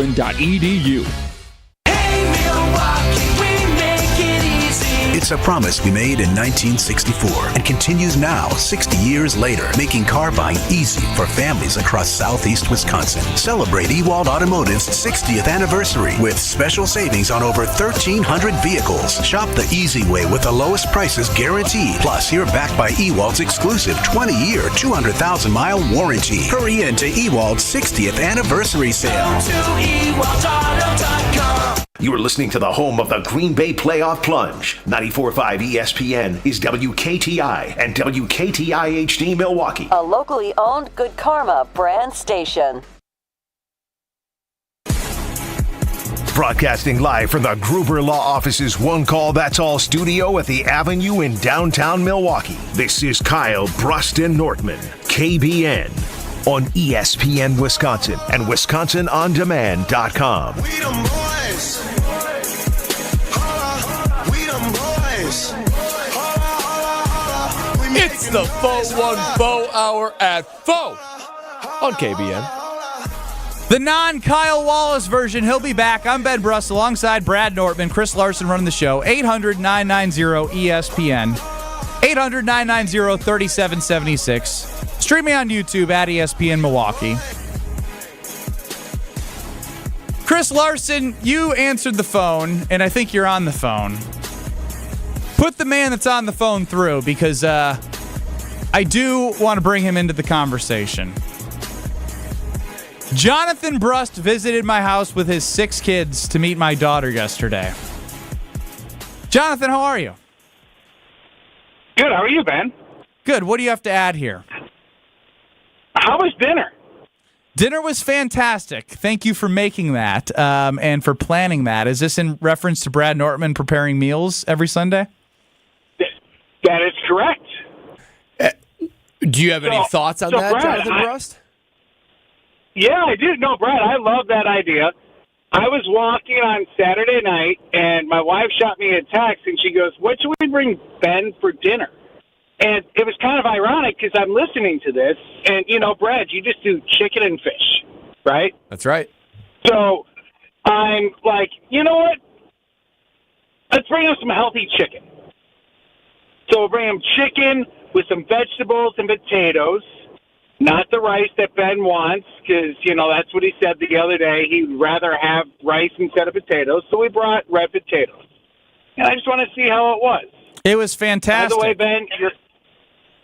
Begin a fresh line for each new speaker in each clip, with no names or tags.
Edu.
It's a promise we made in 1964 and continues now, 60 years later, making car buying easy for families across southeast Wisconsin. Celebrate Ewald Automotive's 60th anniversary with special savings on over 1,300 vehicles. Shop the easy way with the lowest prices guaranteed. Plus, you're backed by Ewald's exclusive 20-year, 200,000-mile warranty. Hurry in to Ewald's 60th anniversary sale.
You are listening to the home of the Green Bay Playoff Plunge. 94.5 ESPN is WKTI and WKTI HD Milwaukee.
A locally owned Good Karma brand station.
Broadcasting live from the Gruber Law Office's One Call That's All studio at the Avenue in downtown Milwaukee. This is Kyle Bruston Nortman, KBN, on ESPN Wisconsin and WisconsinOnDemand.com.
We them boys. We them boys.
It's the Faux One Faux Hour at Faux on KBN.
The non-Kyle Wallace version. He'll be back. I'm Ben Bruss alongside Brad Nortman, Chris Larson running the show. 800-990-ESPN. 800-990-3776. Stream me on YouTube at ESPN Milwaukee. Chris Larson, you answered the phone, and I think you're on the phone. Put the man that's on the phone through, because I do want to bring him into the conversation. Jonathan Brust visited my house with his 6 kids to meet my daughter yesterday. Jonathan, how are you?
Good. How are you, Ben?
Good. What do you have to add here?
How was dinner?
Dinner was fantastic. Thank you for making that and for planning that. Is this in reference to Brad Nortman preparing meals every Sunday?
That is correct.
Do you have any thoughts on that,
Brad,
Jonathan Brust?
Yeah, I do. No, Brad, I love that idea. I was walking on Saturday night, and my wife shot me a text, and she goes, "What should we bring Ben for dinner?" And it was kind of ironic because I'm listening to this, and, you know, Brad, you just do chicken and fish, right?
That's right.
So I'm like, you know what? Let's bring him some healthy chicken. So we'll bring him chicken with some vegetables and potatoes, not the rice that Ben wants, because, you know, that's what he said the other day. He'd rather have rice instead of potatoes, so we brought red potatoes. And I just want to see how it was.
It was fantastic.
By the way, Ben,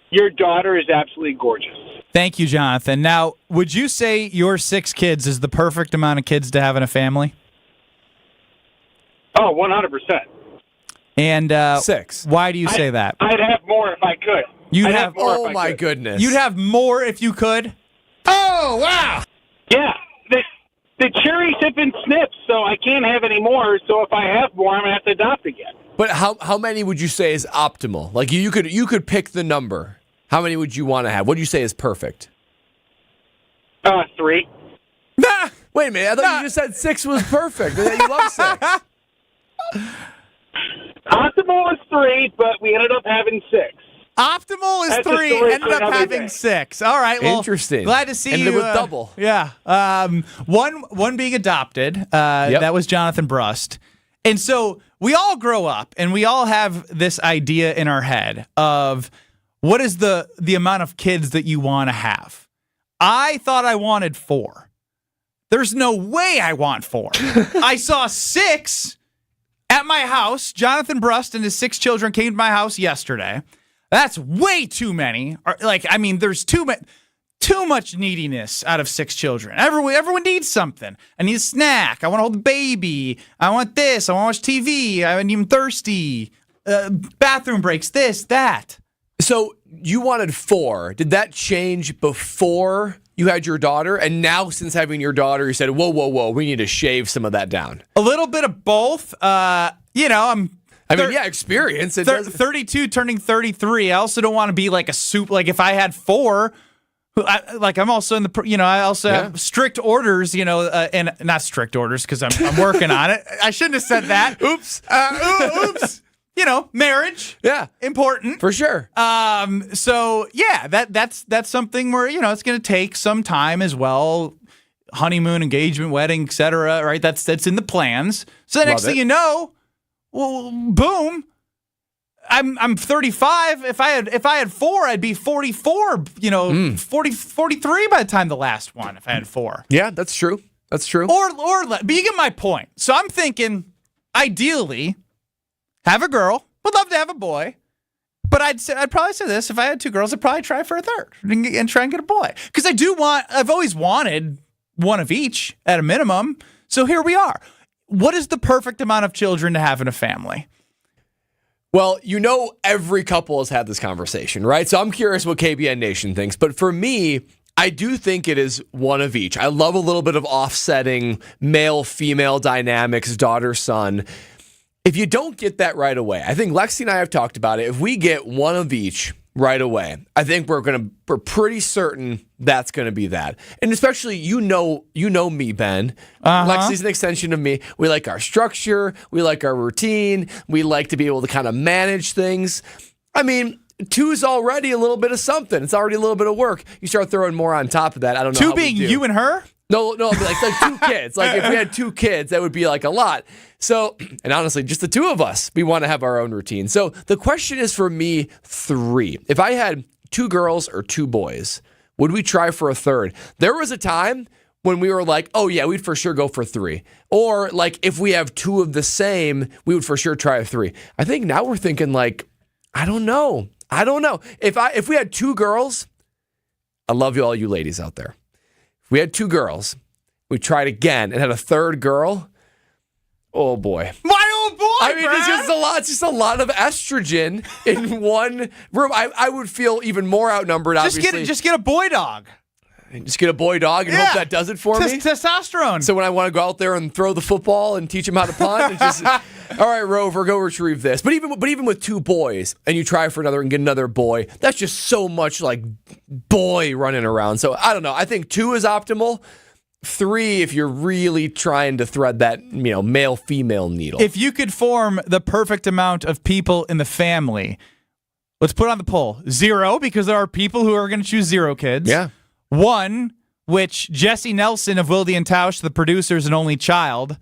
your daughter is absolutely gorgeous.
Thank you, Jonathan. Now, would you say your 6 kids is the perfect amount of kids to have in a family?
Oh, 100%.
And
6.
Why do you say that?
I'd have more if I could.
Oh, my goodness.
You'd have more if you could?
Oh, wow.
Yeah. The cherry sip and snips, so I can't have any more. So if I have more, I'm going to have to adopt again.
But how many would you say is optimal? Like, you could pick the number. How many would you want to have? What do you say is perfect?
3.
Nah. Wait a minute. I thought you just said 6 was perfect. You love 6.
Optimal is 3, but we ended up having 6.
Optimal is
That's
3, ended up having 6. All right, well,
interesting.
Glad to see
Ended
you.
with double.
Yeah. One being adopted.
Yep.
That was Jonathan Brust. And so we all grow up, and we all have this idea in our head of what is the amount of kids that you want to have. I thought I wanted 4. There's no way I want 4. I saw 6 at my house. Jonathan Brust and his 6 children came to my house yesterday. That's way too many. There's too much neediness out of 6 children. Everyone needs something. I need a snack. I want to hold the baby. I want this. I want to watch TV. I'm thirsty. Bathroom breaks. This, that.
So you wanted 4. Did that change before you had your daughter? And now, since having your daughter, you said, whoa, we need to shave some of that down.
A little bit of both.
Experience.
32 turning 33. I also don't want to be like a soup. Like if I had 4, I'm also in the, I also have strict orders, and not strict orders because I'm working on it. I shouldn't have said that.
Oops.
Oops. Marriage.
Yeah.
Important.
For sure.
So yeah, that's something where, it's going to take some time as well. honeymoon, engagement, wedding, etc. Right? That's in the plans. So the next thing you know, well, boom. I'm 35. If I had 4, I'd be 44. 43 by the time the last one. If I had 4.
Yeah, that's true. That's true.
But you get my point. So I'm thinking, ideally, have a girl. Would love to have a boy. But I'd probably say this: if I had 2 girls, I'd probably try for a third and try and get a boy. Because I've always wanted one of each at a minimum. So here we are. What is the perfect amount of children to have in a family?
Well, every couple has had this conversation, right? So I'm curious what KBN Nation thinks. But for me, I do think it is one of each. I love a little bit of offsetting male-female dynamics, daughter-son. If you don't get that right away, I think Lexi and I have talked about it. If we get one of each right away, I think we're pretty certain that's going to be that. And especially, you know me, Ben. Lexi's an extension of me. We like our structure. We like our routine. We like to be able to kind of manage things. I mean, 2's already a little bit of something. It's already a little bit of work. You start throwing more on top of that. I don't know.
2
how
being
we do.
you and her?
No, like 2 kids. Like if we had 2 kids, that would be like a lot. So, and honestly, just the 2 of us, we want to have our own routine. So the question is for me, 3. If I had 2 girls or 2 boys, would we try for a third? There was a time when we were like, oh yeah, we'd for sure go for 3. Or like if we have 2 of the same, we would for sure try a 3. I think now we're thinking like, I don't know. If we had 2 girls, I love you all you ladies out there. If we had 2 girls, we tried again and had a third girl. Oh boy.
My old boy.
I mean, it's just a lot of estrogen in one room. I would feel even more outnumbered, obviously.
Just get a boy dog.
Just get a boy dog and hope that does it for me.
Testosterone.
So when I want to go out there and throw the football and teach him how to punt, it's just, all right, Rover, go retrieve this. But even with 2 boys and you try for another and get another boy, that's just so much like boy running around. So I don't know. I think 2 is optimal. 3 if you're really trying to thread that male-female needle.
If you could form the perfect amount of people in the family, let's put it on the poll. 0, because there are people who are going to choose 0 kids.
Yeah.
1, which Jesse Nelson of Wilde and Tausch, the producer, is an only child.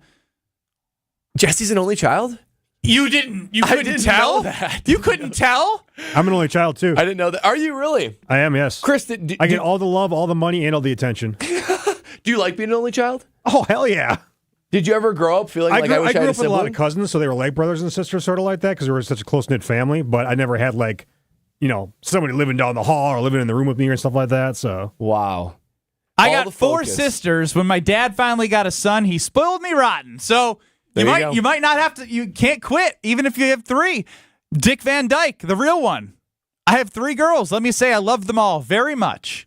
Jesse's an only child?
You couldn't tell?
Know that.
You couldn't tell?
I'm an only child, too.
I didn't know that. Are you really?
I am, yes.
Chris,
I get all the love, all the money, and all the attention.
do you like being an only child?
Oh, hell yeah.
Did you ever grow up feeling like I wish I
grew
had
up
a
with a lot of
sibling?
cousins, so they were like brothers and sisters, sort of like that, because we were such a close-knit family, but I never had, somebody living down the hall or living in the room with me or stuff like that, so.
Wow.
I
All
got
the
4
focus.
sisters. When my dad finally got a son, he spoiled me rotten. So you might not have to. You can't quit even if you have 3. Dick Van Dyke, the real one. I have 3 girls. Let me say I love them all very much.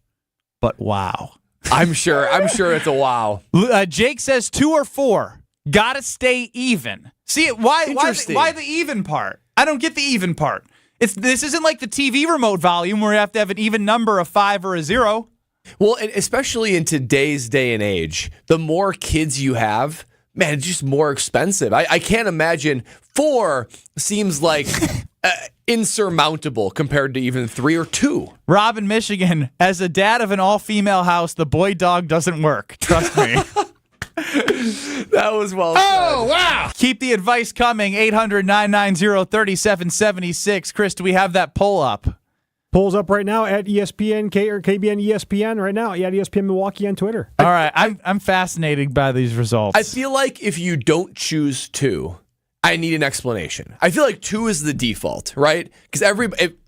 But wow,
I'm sure it's a wow.
Jake says 2 or 4. Gotta stay even. See why the even part? I don't get the even part. This isn't like the TV remote volume where you have to have an even number of 5 or a 0.
Well, and especially in today's day and age, the more kids you have, man, it's just more expensive. I can't imagine 4 seems like insurmountable compared to even 3 or 2.
Rob in Michigan, as a dad of an all-female house, the boy dog doesn't work. Trust me.
That was well said.
Oh, wow. Keep the advice coming. 800-990-3776. Chris, do we have that poll up?
Polls up right now at ESPN or KBN ESPN right now. Yeah, at ESPN Milwaukee on Twitter.
All right, I'm fascinated by these results.
I feel like if you don't choose 2, I need an explanation. I feel like 2 is the default, right? Because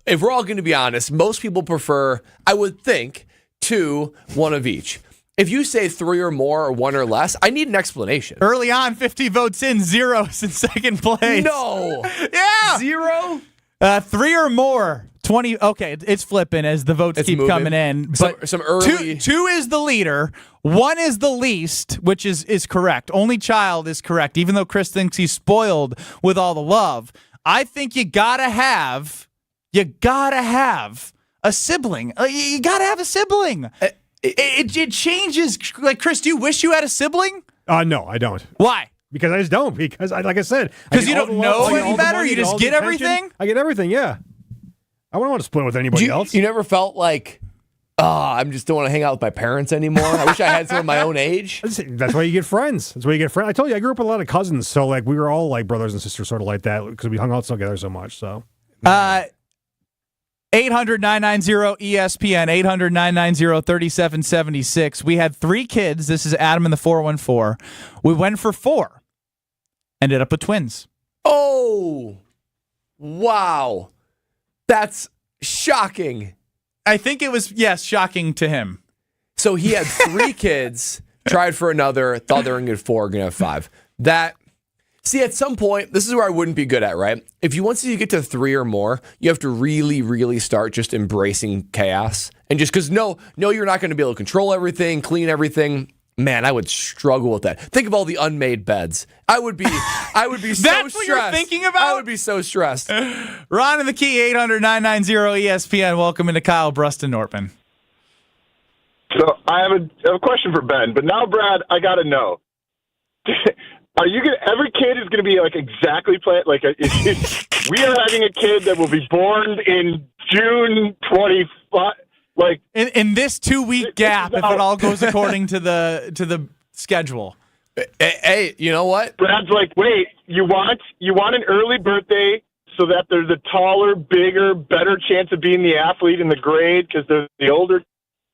if we're all going to be honest, most people prefer, I would think, 2, 1 of each. If you say 3 or more or 1 or less, I need an explanation.
Early on, 50 votes in, 0 is in second place.
No.
Yeah.
0?
3 or more. 20. Okay, it's flipping as the votes keep
moving.
coming in. But
some early.
2 is the leader. 1 is the least, which is correct. Only child is correct, even though Chris thinks he's spoiled with all the love. I think you gotta have a sibling. You gotta have a sibling. It changes. Like, Chris, do you wish you had a sibling?
No, I don't.
Why?
Because I just don't. Because, like I said,
because you don't know any better. You just get everything.
I get everything. Yeah. I wouldn't want to split with anybody else.
You never felt like I just don't want to hang out with my parents anymore. I wish I had some of my own age.
That's why you get friends. That's why you get friends. I told you, I grew up with a lot of cousins, so like we were all like brothers and sisters, sort of like that, because we hung out together so much. So,
800-990-ESPN, 800-990-3776. We had 3 kids. This is Adam in the 414. We went for 4. Ended up with twins.
Oh, wow. That's shocking.
I think it was, yes, shocking to him.
So he had 3 kids, tried for another, thought they were going to get 4, going to have 5. See, at some point, this is where I wouldn't be good at, right? If you once you get to 3 or more, you have to really, really start just embracing chaos. And just because you're not going to be able to control everything, clean everything. Man, I would struggle with that. Think of all the unmade beds. I would be so stressed.
That's what you're thinking about?
I would be so stressed.
Ron in the key, 800-990-ESPN. Welcome into Kyle, Bruston, Nortman.
So I have a question for Ben, but now, Brad, I got to know. Are you gonna? Every kid is gonna be like exactly planned. Like we are having a kid that will be born in June 25. Like
in this 2-week gap, if it all goes according to the schedule.
Hey, you know what?
Brad's like, wait, you want an early birthday so that there's a taller, bigger, better chance of being the athlete in the grade because they're the older.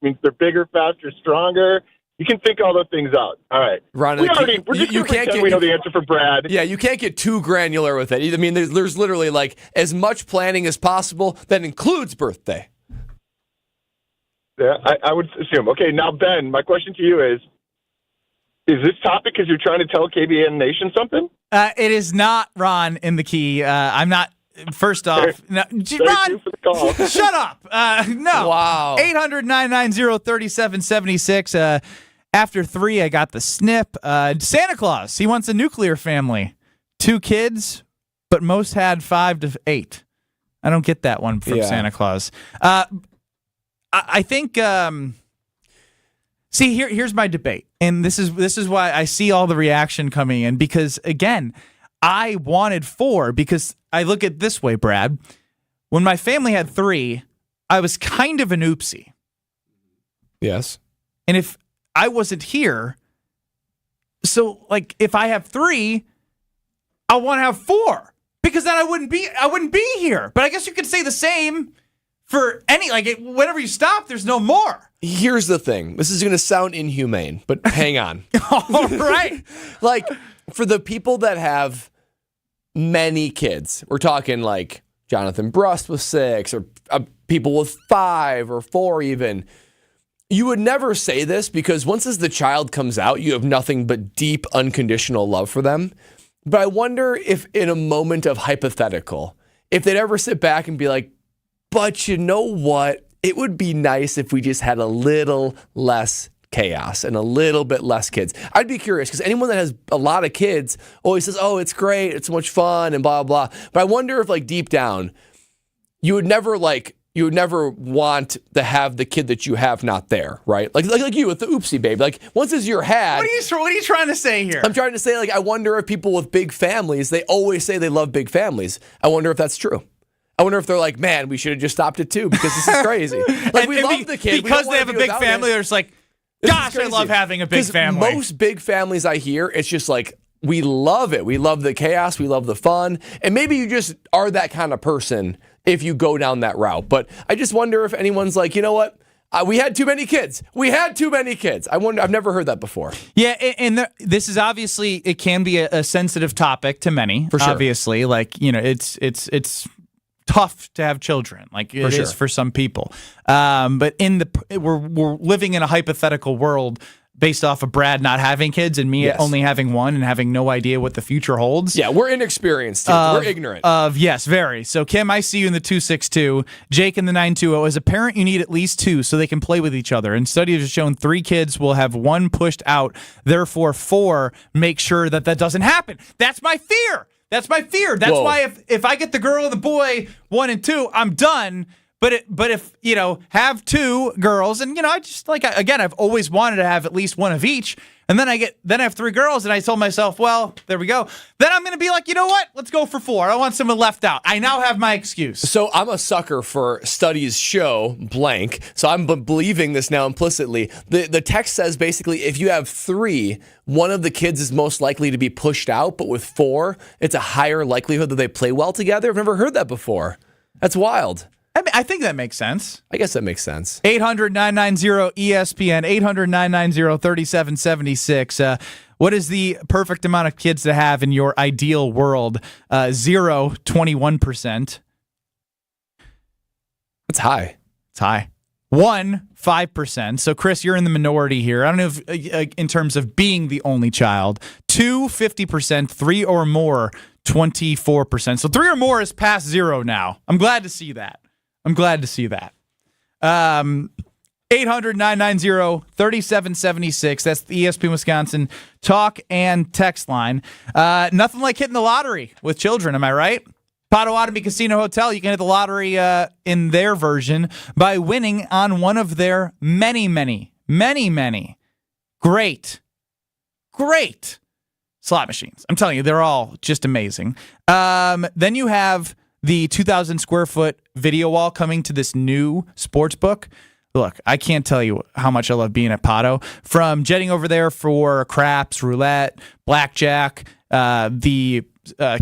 Means they're bigger, faster, stronger. You can think all those things out. All right.
Ron,
we know the answer for Brad.
Yeah, you can't get too granular with it. I mean, there's literally like as much planning as possible that includes birthday.
Yeah, I would assume. Okay, now, Ben, my question to you is this topic because you're trying to tell KBN Nation something?
It is not, Ron, in the key. I'm not. First off, no, Ron, shut up. No.
Wow.
800-990-3776. After 3, I got the snip. Santa Claus, he wants a nuclear family. 2 kids, but most had 5 to 8. I don't get that one from Santa Claus. I think. See, here's my debate, and this is why I see all the reaction coming in because again, I wanted 4 because I look at it this way, Brad. When my family had 3, I was kind of an oopsie.
Yes.
And if I wasn't here, so like if I have 3, I want to have 4 because then I wouldn't be here. But I guess you could say the same for any whenever you stop, there's no more.
Here's the thing. This is going to sound inhumane, but hang on.
All right.
Like for the people that have many kids, we're talking like Jonathan Brust with 6 or people with 5 or 4 even. You would never say this because once as the child comes out, you have nothing but deep, unconditional love for them. But I wonder if in a moment of hypothetical, if they'd ever sit back and be like, but you know what? It would be nice if we just had a little less chaos and a little bit less kids. I'd be curious because anyone that has a lot of kids always says, oh, it's great, it's so much fun and blah, blah, blah. But I wonder if like deep down, you would never want to have the kid that you have not there, right? Like you with the oopsie baby. Like once as you're had.
What are you trying to say here?
I'm trying to say like I wonder if people with big families, they always say they love big families. I wonder if that's true. I wonder if they're like, man, we should have just stopped it too because this is crazy. Like we love the kid
because they have a big family. They're just like, gosh, I love having a big family.
Most big families I hear, it's just like we love it. We love the chaos. We love the fun. And maybe you just are that kind of person if you go down that route. But I just wonder if anyone's like, you know what? We had too many kids. We had too many kids. I wonder. I've never heard that before.
Yeah, and this is obviously it can be a sensitive topic to many.
For sure.
Obviously, like it's tough to have children, like it is for some people. But we're living in a hypothetical world based off of Brad not having kids and me only having one and having no idea what the future holds.
Yeah, we're inexperienced. We're ignorant.
Yes, very. So Kim, I see you in the 262. Jake in the 920. As a parent, you need at least 2 so they can play with each other. And studies have shown 3 kids will have 1 pushed out. Therefore, 4 make sure that doesn't happen. That's my fear. That's why if I get the girl and the boy 1 and 2, I'm done. But if have 2 girls and I just I've always wanted to have at least 1 of each. And then I have 3 girls, and I told myself, well, there we go. Then I'm going to be like, you know what? Let's go for 4. I don't want someone left out. I now have my excuse.
So I'm a sucker for studies show blank. So I'm believing this now implicitly. The text says basically if you have 3, one of the kids is most likely to be pushed out, but with 4, it's a higher likelihood that they play well together. I've never heard that before. That's wild.
I mean, I think that makes sense.
I guess that makes sense.
800-990-ESPN, 800-990-3776. What is the perfect amount of kids to have in your ideal world? 0, 21%.
That's high.
It's high. 1, 5%. So, Chris, you're in the minority here. I don't know if in terms of being the only child. 2, 50%. 3 or more, 24%. So 3 or more is past 0 now. I'm glad to see that. 800-990-3776. That's the ESPN Wisconsin talk and text line. Nothing like hitting the lottery with children, am I right? Potawatomi Casino Hotel, you can hit the lottery in their version by winning on one of their many great slot machines. I'm telling you, they're all just amazing. Then you have the 2,000 square foot video wall coming to this new sports book. Look, I can't tell you how much I love being at Pato. From jetting over there for craps, roulette, blackjack, the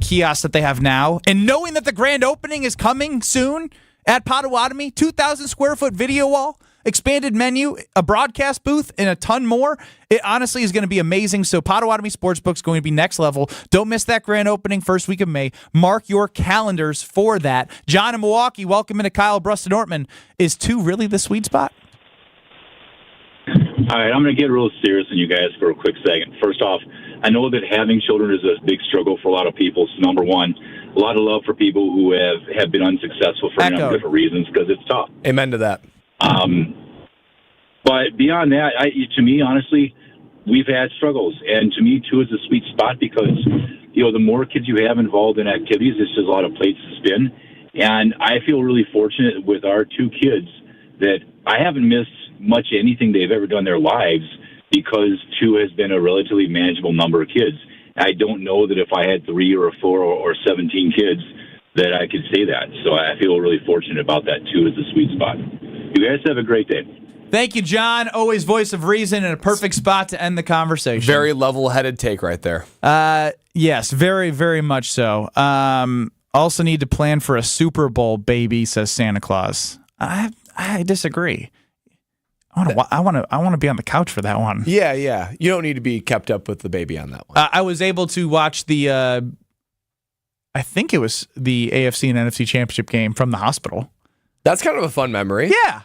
kiosk that they have now, and knowing that the grand opening is coming soon at Potawatomi, 2,000 square foot video wall, expanded menu, a broadcast booth, and a ton more. It honestly is going to be amazing. So Potawatomi Sportsbook is going to be next level. Don't miss that grand opening first week of May. Mark your calendars for that. John in Milwaukee, welcome into Kyle Brust-Nortman. Is 2 really the sweet spot?
All right, I'm going to get real serious on you guys for a quick second. First off, I know that having children is a big struggle for a lot of people. So number one, a lot of love for people who have been unsuccessful for different reasons because it's tough.
Amen to that.
But beyond that, to me, honestly, we've had struggles. And to me, 2 is a sweet spot because, the more kids you have involved in activities, it's just a lot of plates to spin. And I feel really fortunate with our 2 kids that I haven't missed much anything they've ever done in their lives because 2 has been a relatively manageable number of kids. I don't know that if I had 3 or 4 or 17 kids that I could say that. So I feel really fortunate about that. 2 is the sweet spot. You guys have a great day.
Thank you, John. Always voice of reason and a perfect spot to end the conversation.
Very level-headed take right there.
Yes, very, very much so. Also need to plan for a Super Bowl, baby, says Santa Claus. I disagree. I want to be on the couch for that one.
Yeah. You don't need to be kept up with the baby on that one.
I was able to watch the, I think it was the AFC and NFC Championship game from the hospital.
That's kind of a fun memory.
Yeah.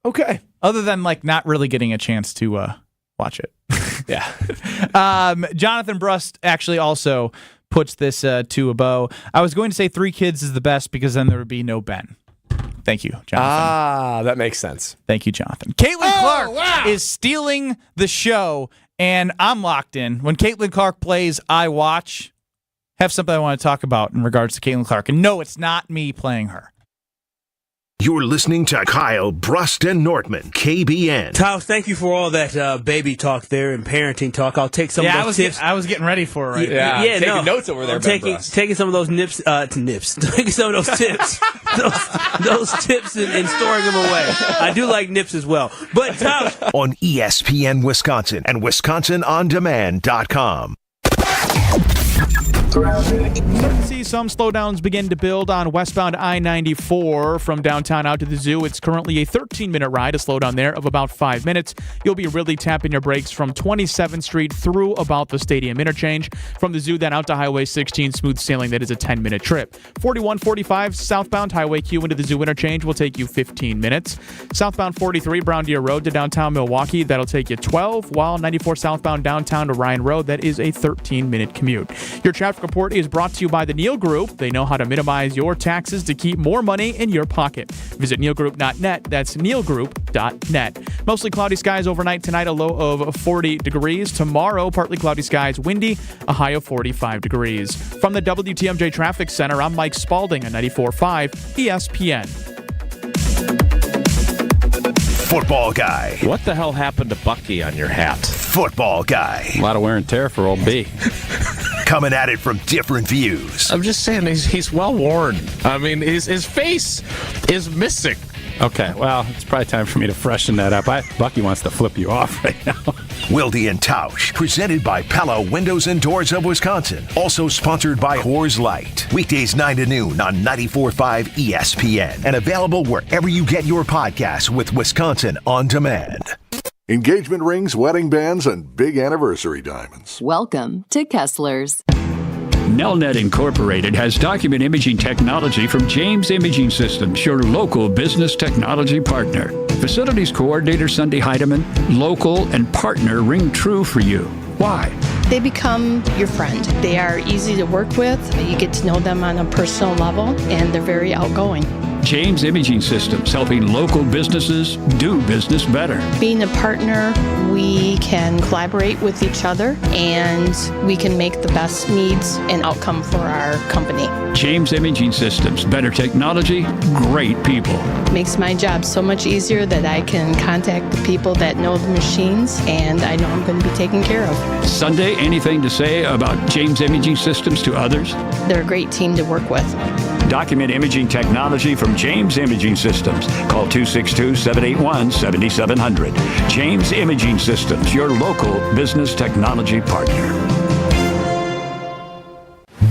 Okay.
Other than not really getting a chance to watch it.
Yeah.
Jonathan Brust actually also puts this to a bow. I was going to say 3 kids is the best because then there would be no Ben. Thank you, Jonathan.
That makes sense.
Thank you, Jonathan. Caitlin Clark is stealing the show, and I'm locked in. When Caitlin Clark plays, I watch. Have something I want to talk about in regards to Caitlin Clark. And no, it's not me playing her.
You're listening to Kyle Brust-Nortman, KBN.
Kyle, thank you for all that baby talk there and parenting talk. I'll take some of those tips.
I was getting ready for it right
now. Yeah, taking notes over there.
Taking some of those taking some of those tips, those tips and storing them away. I do like nips as well. But Kyle,
on ESPN Wisconsin and WisconsinOnDemand.com.
See some slowdowns begin to build on westbound I-94 from downtown out to the zoo. It's currently a 13-minute ride, a slowdown there of about 5 minutes. You'll be really tapping your brakes from 27th Street through about the stadium interchange. From the zoo then out to Highway 16, smooth sailing, that is a 10-minute trip. 4145 southbound Highway Q into the zoo interchange will take you 15 minutes. Southbound 43 Brown Deer Road to downtown Milwaukee, that'll take you 12, while 94 southbound downtown to Ryan Road, that is a 13-minute commute. Your traffic report is brought to you by the Neal Group. They know how to minimize your taxes to keep more money in your pocket. Visit nealgroup.net. That's nealgroup.net. Mostly cloudy skies overnight tonight, a low of 40 degrees. Tomorrow, partly cloudy skies, windy, a high of 45 degrees. From the WTMJ Traffic Center, I'm Mike Spalding on 94.5 ESPN.
Football guy.
What the hell happened to Bucky on your hat?
football guy.
A lot of wear and tear for old B.
Coming at it from different views.
I'm just saying he's well worn. I mean, his face is missing.
Okay, well, it's probably time for me to freshen that up. Bucky wants to flip you off right now.
Wilde and Tausch, presented by Pella Windows and Doors of Wisconsin. Also sponsored by Coors Light. Weekdays 9 to noon on 94.5 ESPN. And available wherever you get your podcasts with Wisconsin On Demand.
Engagement rings, wedding bands, and big anniversary diamonds.
Welcome to Kessler's.
Nelnet Incorporated has document imaging technology from James Imaging Systems, your local business technology partner. Facilities Coordinator Sunday Heidemann, local and partner ring true for you. Why?
They become your friend. They are easy to work with. You get to know them on a personal level, and they're very outgoing.
James Imaging Systems, helping local businesses do business better.
Being a partner, we can collaborate with each other, and we can make the best needs and outcome for our company.
James Imaging Systems, better technology, great people.
Makes my job so much easier that I can contact the people that know the machines, and I know I'm going to be taken care of.
Sunday, anything to say about James Imaging Systems to others?
They're a great team to work with.
Document imaging technology from James Imaging Systems. Call 262-781-7700. James Imaging Systems, your local business technology partner.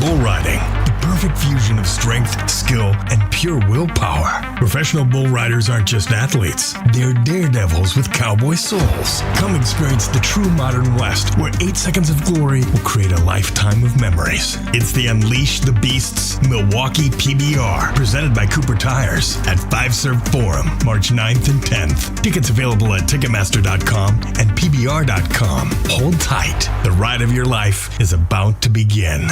Bull riding, the perfect fusion of strength, skill, and pure willpower. Professional bull riders aren't just athletes. They're daredevils with cowboy souls. Come experience the true modern West, where 8 seconds of glory will create a lifetime of memories. It's the Unleash the Beasts Milwaukee PBR, presented by Cooper Tires at 5 Serve Forum, March 9th and 10th. Tickets available at Ticketmaster.com and PBR.com. Hold tight. The ride of your life is about to begin.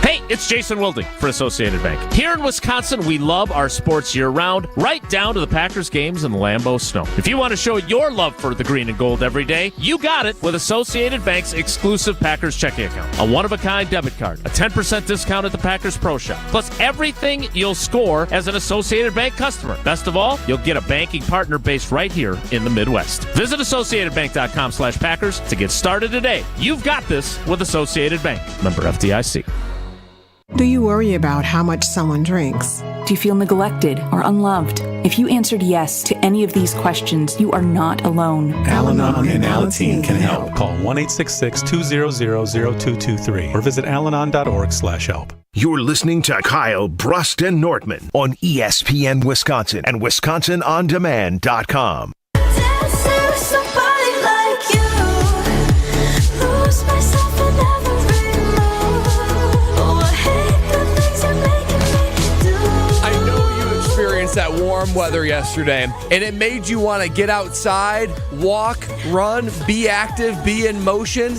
Hey, it's Jason Wilding for Associated Bank. Here in Wisconsin, we love our sports year-round, right down to the Packers games in the Lambeau snow. If you want to show your love for the green and gold every day, you got it with Associated Bank's exclusive Packers checking account. A one-of-a-kind debit card, a 10% discount at the Packers Pro Shop, plus everything you'll score as an Associated Bank customer. Best of all, you'll get a banking partner based right here in the Midwest. Visit AssociatedBank.com/Packers to get started today. You've got this with Associated Bank. Member FDIC.
Do you worry about how much someone drinks?
Do you feel neglected or unloved? If you answered yes to any of these questions, you are not alone.
Al-Anon and Alateen can help. Call 1-866-200-0223 or visit alanon.org/help.
You're listening to Kyle Brust and Nortman on ESPN Wisconsin and WisconsinOnDemand.com.
That warm weather yesterday, and it made you want to get outside, walk, run, be active, be in motion.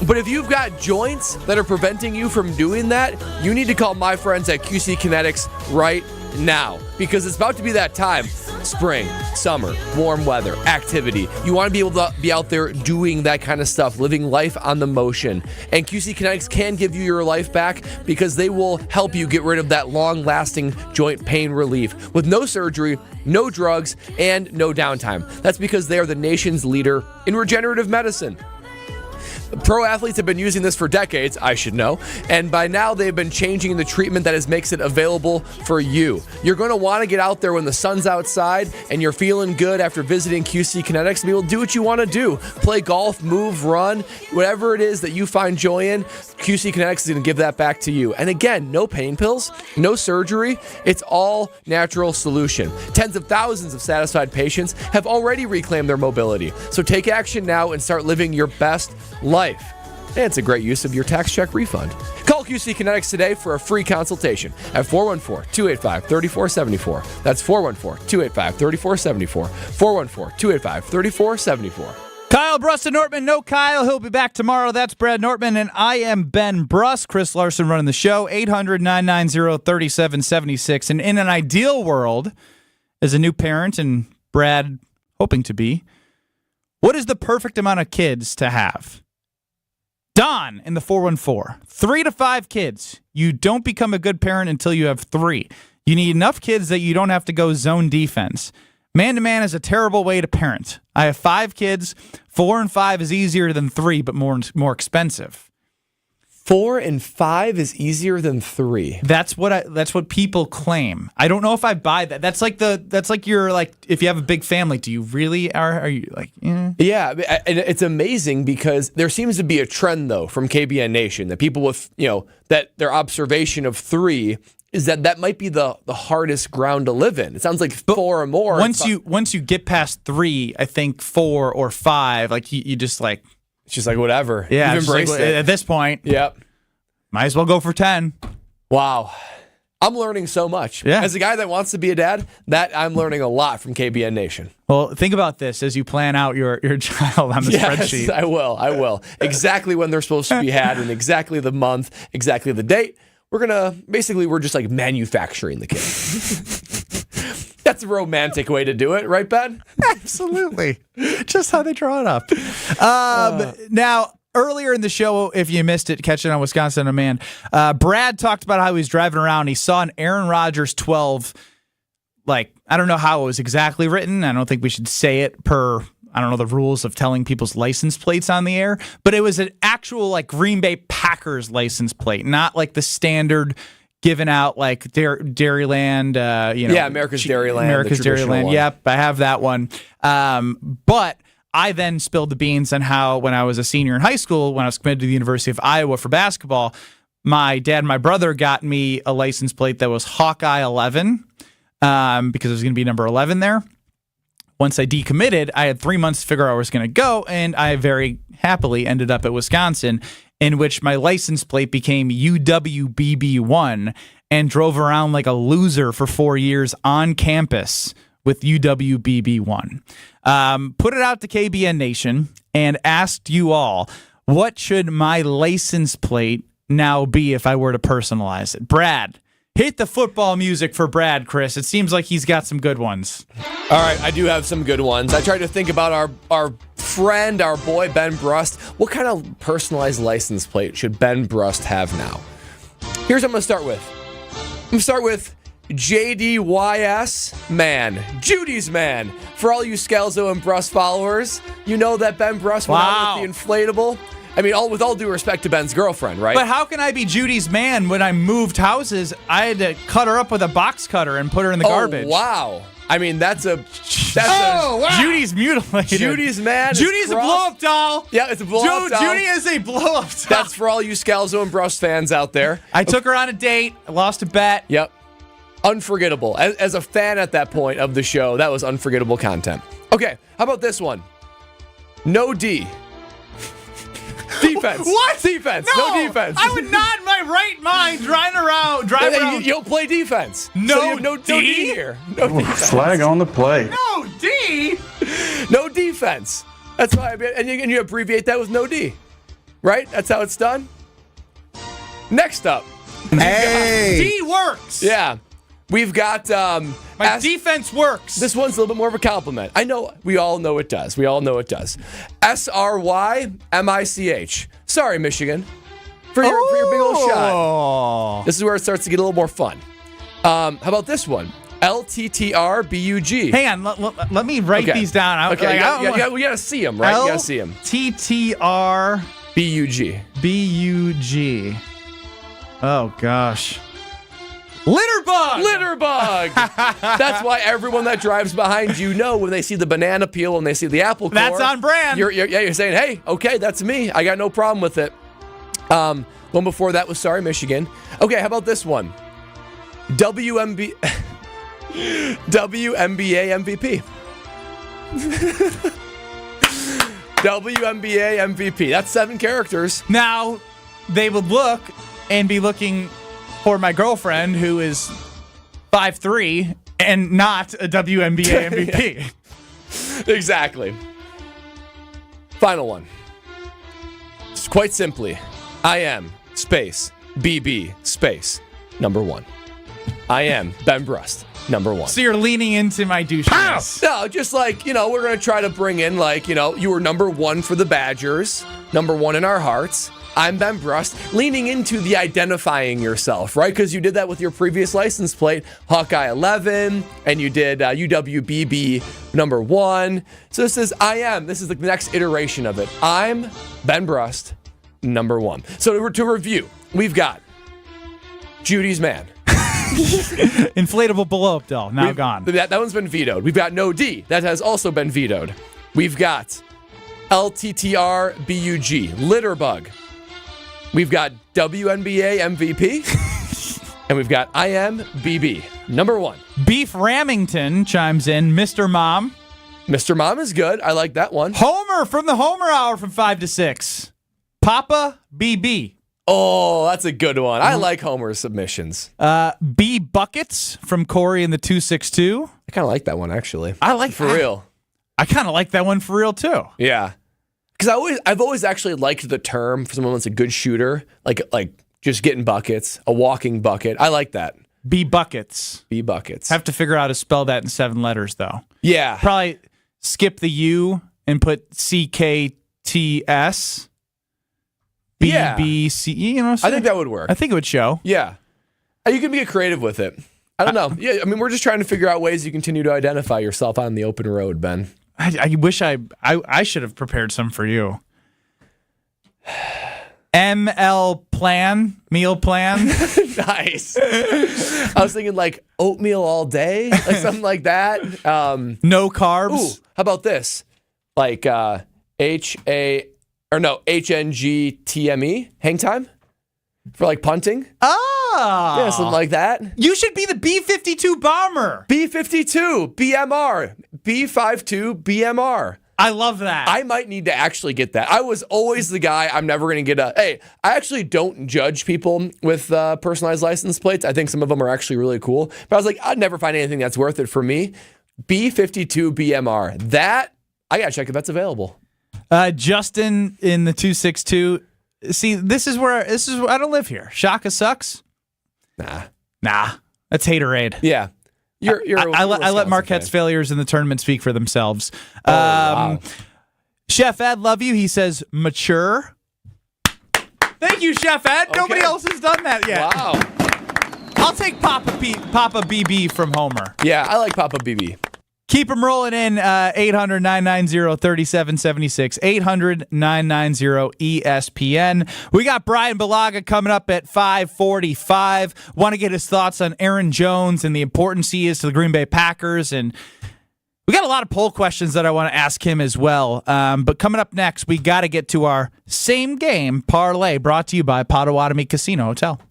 But if you've got joints that are preventing you from doing that, you need to call my friends at QC Kinetics right now, because it's about to be that time. Spring, summer, warm weather, activity. You want to be able to be out there doing that kind of stuff, living life on the motion. And QC Kinetics can give you your life back, because they will help you get rid of that long-lasting joint pain relief with no surgery, no drugs, and no downtime. That's because they are the nation's leader in regenerative medicine. Pro athletes have been using this for decades, I should know, and by now they've been changing the treatment that makes it available for you. You're going to want to get out there when the sun's outside and you're feeling good after visiting QC Kinetics and be able to do what you want to do. Play golf, move, run, whatever it is that you find joy in, QC Kinetics is going to give that back to you. And again, no pain pills, no surgery. It's all natural solution. Tens of thousands of satisfied patients have already reclaimed their mobility. So take action now and start living your best life. And it's a great use of your tax check refund. Call QC Kinetics today for a free consultation at 414-285-3474. That's 414-285-3474. 414-285-3474.
Kyle Brust and Nortman, no Kyle. He'll be back tomorrow. That's Brad Nortman, and I am Ben Brust. Chris Larson running the show, 800-990-3776. And in an ideal world, as a new parent, and Brad hoping to be, what is the perfect amount of kids to have? Don in the 414. 3 to 5 kids. You don't become a good parent until you have 3. You need enough kids that you don't have to go zone defense. Man-to-man is a terrible way to parent. I have 5 kids. 4 and 5 is easier than 3, but more expensive.
4 and 5 is easier than 3.
That's what people claim. I don't know if I buy that. That's like if you have a big family, do you really are you like
Yeah, and it's amazing because there seems to be a trend though from KBN Nation that people with, that their observation of 3 is that might be the hardest ground to live in. It sounds like 4 or more.
Once you get past 3, I think 4 or 5, like you just like
it's just like whatever.
Yeah,
you've embraced it
at this point.
Yep.
Might as well go for 10.
Wow. I'm learning so much.
Yeah.
As a guy that wants to be a dad, that I'm learning a lot from KBN Nation.
Well, think about this as you plan out your child on the spreadsheet.
I will. Exactly when they're supposed to be had and exactly the month, exactly the date. We're just like manufacturing the kid. That's a romantic way to do it, right, Ben?
Absolutely. Just how they draw it up. Now, earlier in the show, if you missed it, catch it on Wisconsin On Demand. Brad talked about how he was driving around. He saw an Aaron Rodgers 12. Like, I don't know how it was exactly written. I don't think we should say it per, I don't know, the rules of telling people's license plates on the air. But it was an actual, like, Green Bay Packers license plate, not like the standard given out, like, Dairyland,
Yeah, America's Dairyland.
America's Dairyland.
One.
Yep, I have that one. But I then spilled the beans on how, when I was a senior in high school, when I was committed to the University of Iowa for basketball, my dad and my brother got me a license plate that was Hawkeye 11 because it was going to be number 11 there. Once I decommitted, I had 3 months to figure out where I was going to go, and I very happily ended up at Wisconsin, in which my license plate became UWBB1 and drove around like a loser for 4 years on campus with UWBB1. Put it out to KBN Nation and asked you all, what should my license plate now be if I were to personalize it? Brad, hit the football music for Brad, Chris. It seems like he's got some good ones.
All right, I do have some good ones. I tried to think about our friend, our boy, Ben Brust. What kind of personalized license plate should Ben Brust have now? Here's what I'm going to start with. I'm going to start with JDYS Man, Judy's Man. For all you Scalzo and Brust followers, you know that Ben Brust went out with the inflatable. I mean, with all due respect to Ben's girlfriend, right?
But how can I be Judy's man when I moved houses? I had to cut her up with a box cutter and put her in the garbage.
Wow. I mean, that's wow.
Judy's mutilated.
Judy's man.
Judy's a blow-up doll.
Yeah, it's a blow-up doll.
Judy is a blow-up doll.
That's for all you Scalzo and Brust fans out there.
I took her on a date. I lost a bet.
Yep. Unforgettable. As a fan at that point of the show, that was unforgettable content. Okay, how about this one? No D. Defense.
What?
Defense. No defense.
I would not in my right mind drive around.
You'll play defense.
No,
so no D here. No defense.
Flag on the play.
No D.
No defense. That's why. And you abbreviate that with no D. Right? That's how it's done. Next up.
Hey.
D works.
Yeah. We've got
my defense works.
This one's a little bit more of a compliment. I know we all know it does. SRYMICH. Sorry, Michigan, for your big old shot. This is where it starts to get a little more fun. How about this one? LTTRBUG.
Hang on, let me write these down.
Okay, we gotta see them, right? You gotta see them.
LTTRBUG. Oh gosh. Litterbug!
That's why everyone that drives behind you know when they see the banana peel and they see the apple core.
That's on brand.
You're saying, hey, okay, that's me. I got no problem with it. One before that was Sorry, Michigan. Okay, how about this one? WNBA MVP. WNBA MVP. That's 7 characters.
Now, they would look and be looking for my girlfriend, who is 5'3", and not a WNBA MVP.
Exactly. Final one. Just quite simply, I am space BB space number 1. I am Ben Brust number 1.
So you're leaning into my douchiness.
No, just like, we're going to try to bring in, like, you were number 1 for the Badgers, number 1 in our hearts. I'm Ben Brust, leaning into the identifying yourself, right? Because you did that with your previous license plate, Hawkeye 11, and you did UWBB number 1. So this is this is the next iteration of it. I'm Ben Brust, number 1. So to review, we've got Judy's Man.
Inflatable blow-up doll, now gone.
That one's been vetoed. We've got No D. That has also been vetoed. We've got LTTR BUG, Litterbug. We've got WNBA MVP. And we've got IMBB, number 1.
Beef Ramington chimes in. Mr. Mom.
Mr. Mom is good. I like that one.
Homer from the Homer Hour from 5 to 6. Papa BB.
Oh, that's a good one. I like Homer's submissions.
B Buckets from Corey in the 262.
I kind of like that one, actually.
I like
for real.
I kind of like that one for real, too.
Yeah. Because I've always actually liked the term for someone that's a good shooter, like just getting buckets, a walking bucket. I like that.
B Buckets.
B Buckets.
Have to figure out how to spell that in 7 letters, though.
Yeah.
Probably skip the U and put CKTS.
Yeah.
BBC, you know.
I think that would work.
I think it would show.
Yeah. You can get creative with it. I don't know. Yeah, I mean, we're just trying to figure out ways you continue to identify yourself on the open road, Ben.
I wish I should have prepared some for you. ML plan, meal plan.
Nice. I was thinking like oatmeal all day, like something like that.
No carbs.
Ooh, how about this? Like HNGTME, hang time for like punting.
Ah,
yeah, something like that.
You should be the B-52 bomber.
B-52, BMR, B-52, BMR.
I love that.
I might need to actually get that. I was always the guy, I'm never going to get I actually don't judge people with personalized license plates. I think some of them are actually really cool. But I was like, I'd never find anything that's worth it for me. B-52, BMR. That, I got to check if that's available.
Justin in the 262. See, this is where I don't live here. Shaka sucks.
Nah.
That's haterade.
Yeah.
I let Marquette's failures in the tournament speak for themselves.
Wow.
Chef Ed, love you. He says mature. Thank you, Chef Ed.
Okay.
Nobody else has done that yet.
Wow.
I'll take Papa BB from Homer.
Yeah, I like Papa BB.
Keep them rolling in 800-990-3776, 800-990-ESPN. We got Brian Balaga coming up at 5:45. Want to get his thoughts on Aaron Jones and the importance he is to the Green Bay Packers. And we got a lot of poll questions that I want to ask him as well. But coming up next, we got to get to our same game parlay brought to you by Potawatomi Casino Hotel.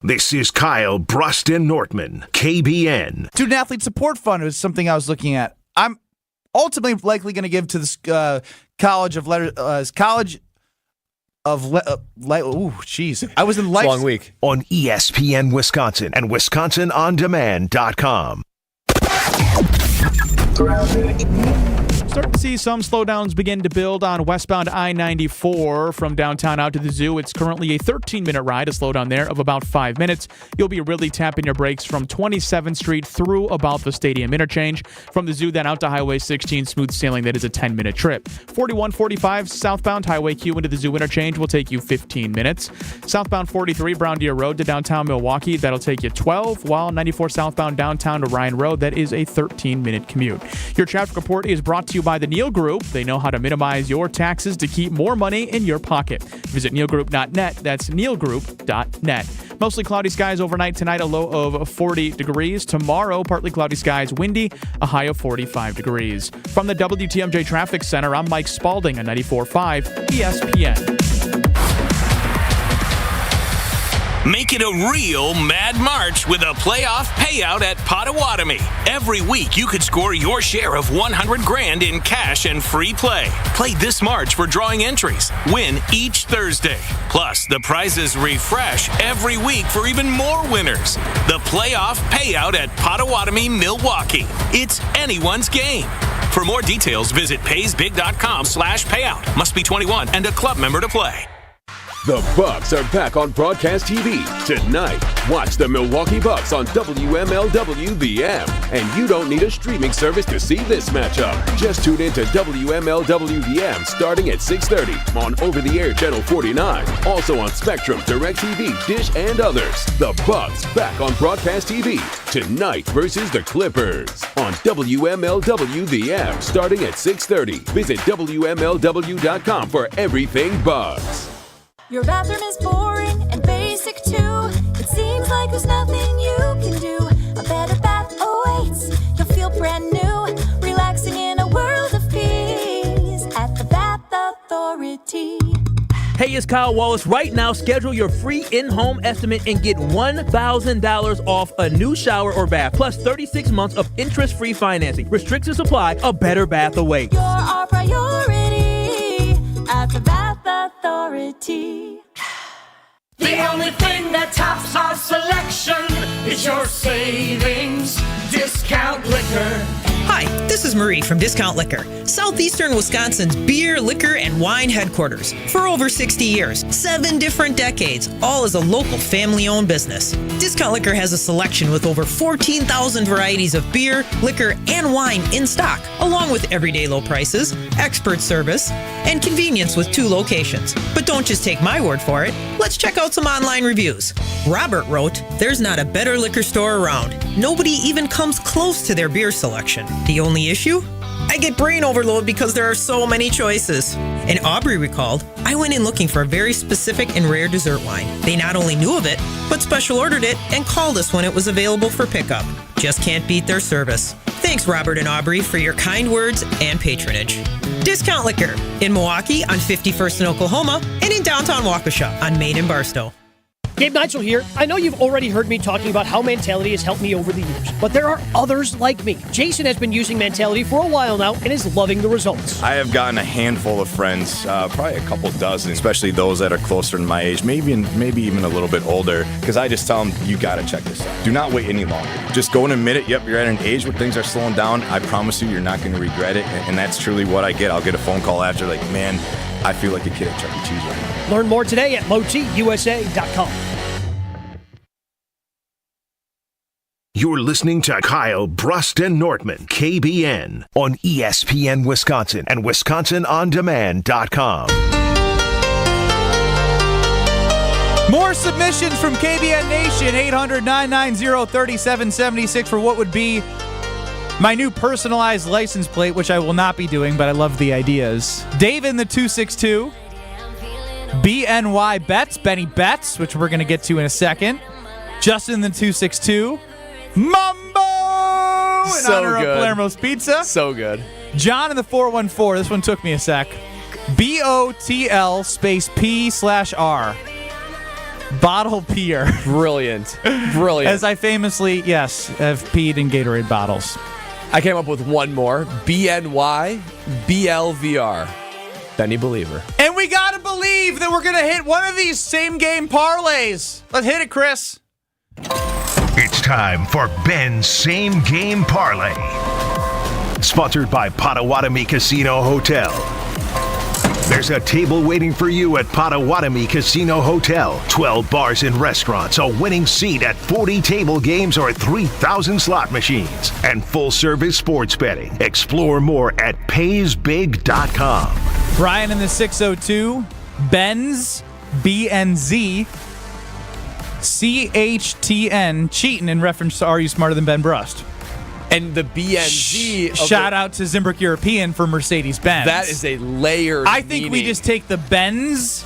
This is Kyle Brust and Nortman, KBN.
Student Athlete Support Fund is something I was looking at. I'm ultimately likely going to give to this College of Letters. Jeez. I was in life.
Long week.
On ESPN Wisconsin and WisconsinOnDemand.com.
Starting to see some slowdowns begin to build on westbound I-94 from downtown out to the zoo. It's currently a 13-minute ride, a slowdown there of about 5 minutes. You'll be really tapping your brakes from 27th Street through about the stadium interchange. From the zoo, then out to Highway 16, smooth sailing. That is a 10-minute trip. 4145 southbound Highway Q into the zoo interchange will take you 15 minutes. Southbound 43 Brown Deer Road to downtown Milwaukee, that'll take you 12, while 94 southbound downtown to Ryan Road, that is a 13-minute commute. Your traffic report is brought to you by the Neal Group. They know how to minimize your taxes to keep more money in your pocket. Visit nealgroup.net. That's nealgroup.net. Mostly cloudy skies overnight tonight, a low of 40 degrees. Tomorrow, partly cloudy skies, windy, a high of 45 degrees. From the WTMJ Traffic Center, I'm Mike Spalding on 94.5 ESPN.
Make it a real Mad March with a playoff payout at Potawatomi. Every week you could score your share of $100,000 in cash and free play. Play this March for drawing entries. Win each Thursday. Plus, the prizes refresh every week for even more winners. The playoff payout at Potawatomi, Milwaukee. It's anyone's game. For more details, visit paysbig.com/payout. Must be 21 and a club member to play.
The Bucks are back on broadcast TV tonight. Watch the Milwaukee Bucks on WMLW-VM. And you don't need a streaming service to see this matchup. Just tune in to WMLW-VM starting at 6:30 on over-the-air channel 49. Also on Spectrum, DirecTV, Dish, and others. The Bucks back on broadcast TV tonight versus the Clippers on WMLW-VM starting at 6:30. Visit WMLW.com for everything Bucks.
Your bathroom is boring and basic too. It seems like there's nothing you can do. A better bath awaits. You'll feel brand new, relaxing in a world of peace at the Bath Authority.
Hey, it's Kyle Wallace. Right now, schedule your free in-home estimate and get $1,000 off a new shower or bath, plus 36 months of interest-free financing. Restrictions apply. A better bath awaits.
You're our priority at the Bath Authority.
The only thing that tops our selection is your savings discount liquor.
Hi, this is Marie from Discount Liquor, Southeastern Wisconsin's beer, liquor, and wine headquarters. For over 60 years, 7 different decades, all as a local family-owned business. Discount Liquor has a selection with over 14,000 varieties of beer, liquor, and wine in stock, along with everyday low prices, expert service, and convenience with 2 locations. But don't just take my word for it. Let's check out some online reviews. Robert wrote, "There's not a better liquor store around. Nobody even comes close to their beer selection. The only issue? I get brain overload because there are so many choices." And Aubrey recalled, "I went in looking for a very specific and rare dessert wine. They not only knew of it, but special ordered it and called us when it was available for pickup. Just can't beat their service." Thanks, Robert and Aubrey, for your kind words and patronage. Discount Liquor in Milwaukee on 51st in Oklahoma and in downtown Waukesha on Main and Barstow.
Gabe Neitzel here. I know you've already heard me talking about how Mentality has helped me over the years, but there are others like me. Jason has been using Mentality for a while now and is loving the results.
I have gotten a handful of friends, probably a couple dozen, especially those that are closer to my age, maybe even a little bit older, because I just tell them, you got to check this out. Do not wait any longer. Just go and admit it. Yep, you're at an age where things are slowing down. I promise you, you're not going to regret it, and that's truly what I get. I'll get a phone call after, like, man, I feel like a kid at Chuck E. Cheese right now.
Learn more today at lowtusa.com.
You're listening to Kyle Bruston Nortman, KBN, on ESPN Wisconsin and WisconsinOnDemand.com.
More submissions from KBN Nation, 800-990-3776 for what would be my new personalized license plate, which I will not be doing, but I love the ideas. Dave in the 262. BNY Bets, Benny Betts, which we're going to get to in a second. Justin in the 262. Mambo! In honor of Palermo's Pizza.
So good.
John in the 414. This one took me a sec. BOTL space P/R. Bottle peer.
Brilliant. Brilliant.
As I famously, yes, have peed in Gatorade bottles.
I came up with one more. BNY BLVR. Benny Believer.
And we got to believe that we're going to hit one of these same game parlays. Let's hit it, Chris.
It's time for Ben's Same Game Parlay. Sponsored by Potawatomi Casino Hotel. There's a table waiting for you at Potawatomi Casino Hotel. 12 bars and restaurants, a winning seat at 40 table games or 3,000 slot machines, and full-service sports betting. Explore more at PaysBig.com.
Brian in the 602. Benz, BNZ. CHTN, cheating in reference to Are You Smarter Than Ben Brust?
And the BNZ.
Shout out to Zimbrick European for Mercedes-Benz.
That is a layered
I think we just take the Benz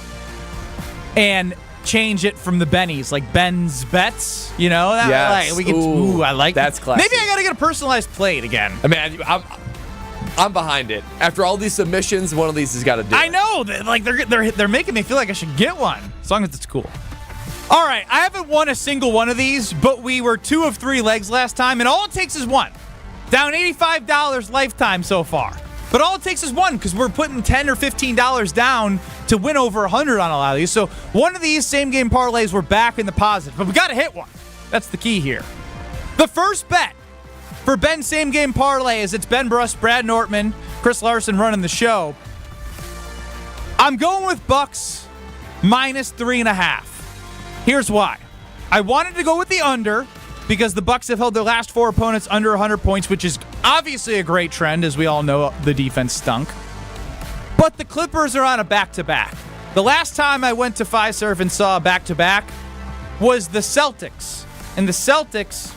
and change it from the Bennies, like Ben's Bets. You know?
Yes.
We can, I like
that's classic.
Maybe I got to get a personalized plate again.
I mean, I'm behind it. After all these submissions, one of these has got to do
I know. They're making me feel like I should get one, as long as it's cool. All right, I haven't won a single one of these, but we were 2 of 3 legs last time, and all it takes is one. Down $85 lifetime so far. But all it takes is one, because we're putting $10 or $15 down to win over 100 on a lot of these. So one of these same-game parlays, we're back in the positive. But we got to hit one. That's the key here. The first bet for Ben's same-game parlay is it's Ben Brust, Brad Nortman, Chris Larson running the show. I'm going with Bucks minus 3.5. Here's why. I wanted to go with the under because the Bucks have held their last 4 opponents under 100 points, which is obviously a great trend, as we all know the defense stunk. But the Clippers are on a back-to-back. The last time I went to Fiserv and saw a back-to-back was the Celtics. And the Celtics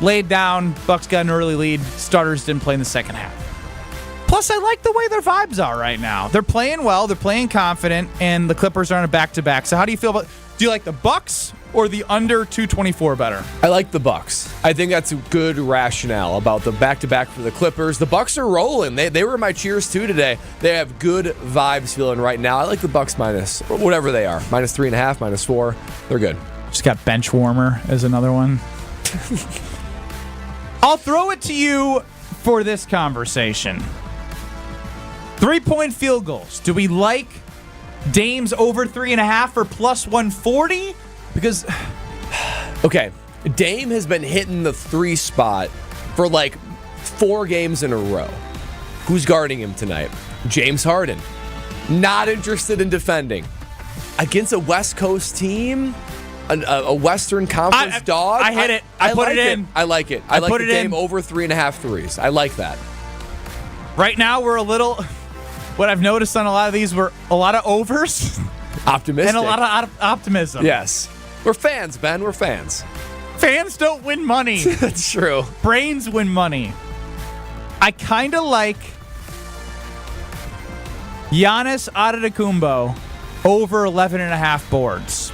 laid down, Bucks got an early lead, starters didn't play in the second half. Plus, I like the way their vibes are right now. They're playing well, they're playing confident, and the Clippers are on a back-to-back. So how do you feel about, do you like the Bucks or the under 224 better?
I like the Bucks. I think that's a good rationale about the back-to-back for the Clippers. The Bucks are rolling. They were my cheers too today. They have good vibes feeling right now. I like the Bucks minus, whatever they are, minus 3.5, minus 4. They're good.
Just got bench warmer as another one. I'll throw it to you for this conversation. 3-point field goals. Do we like Dame's over 3.5 or plus 140? Because,
okay, Dame has been hitting the 3 spot for like 4 games in a row. Who's guarding him tonight? James Harden. Not interested in defending. Against a West Coast team? A Western Conference dog?
I hit it. I put
like
it in.
I like it. I like
put
the
it
Dame
in.
over 3.5 threes. I like that.
Right now, we're a little, what I've noticed on a lot of these, we're a lot of overs.
Optimistic.
And a lot of optimism.
Yes. We're fans, Ben. We're fans.
Fans don't win money.
That's true.
Brains win money. I kind of like Giannis Antetokounmpo over 11.5 boards.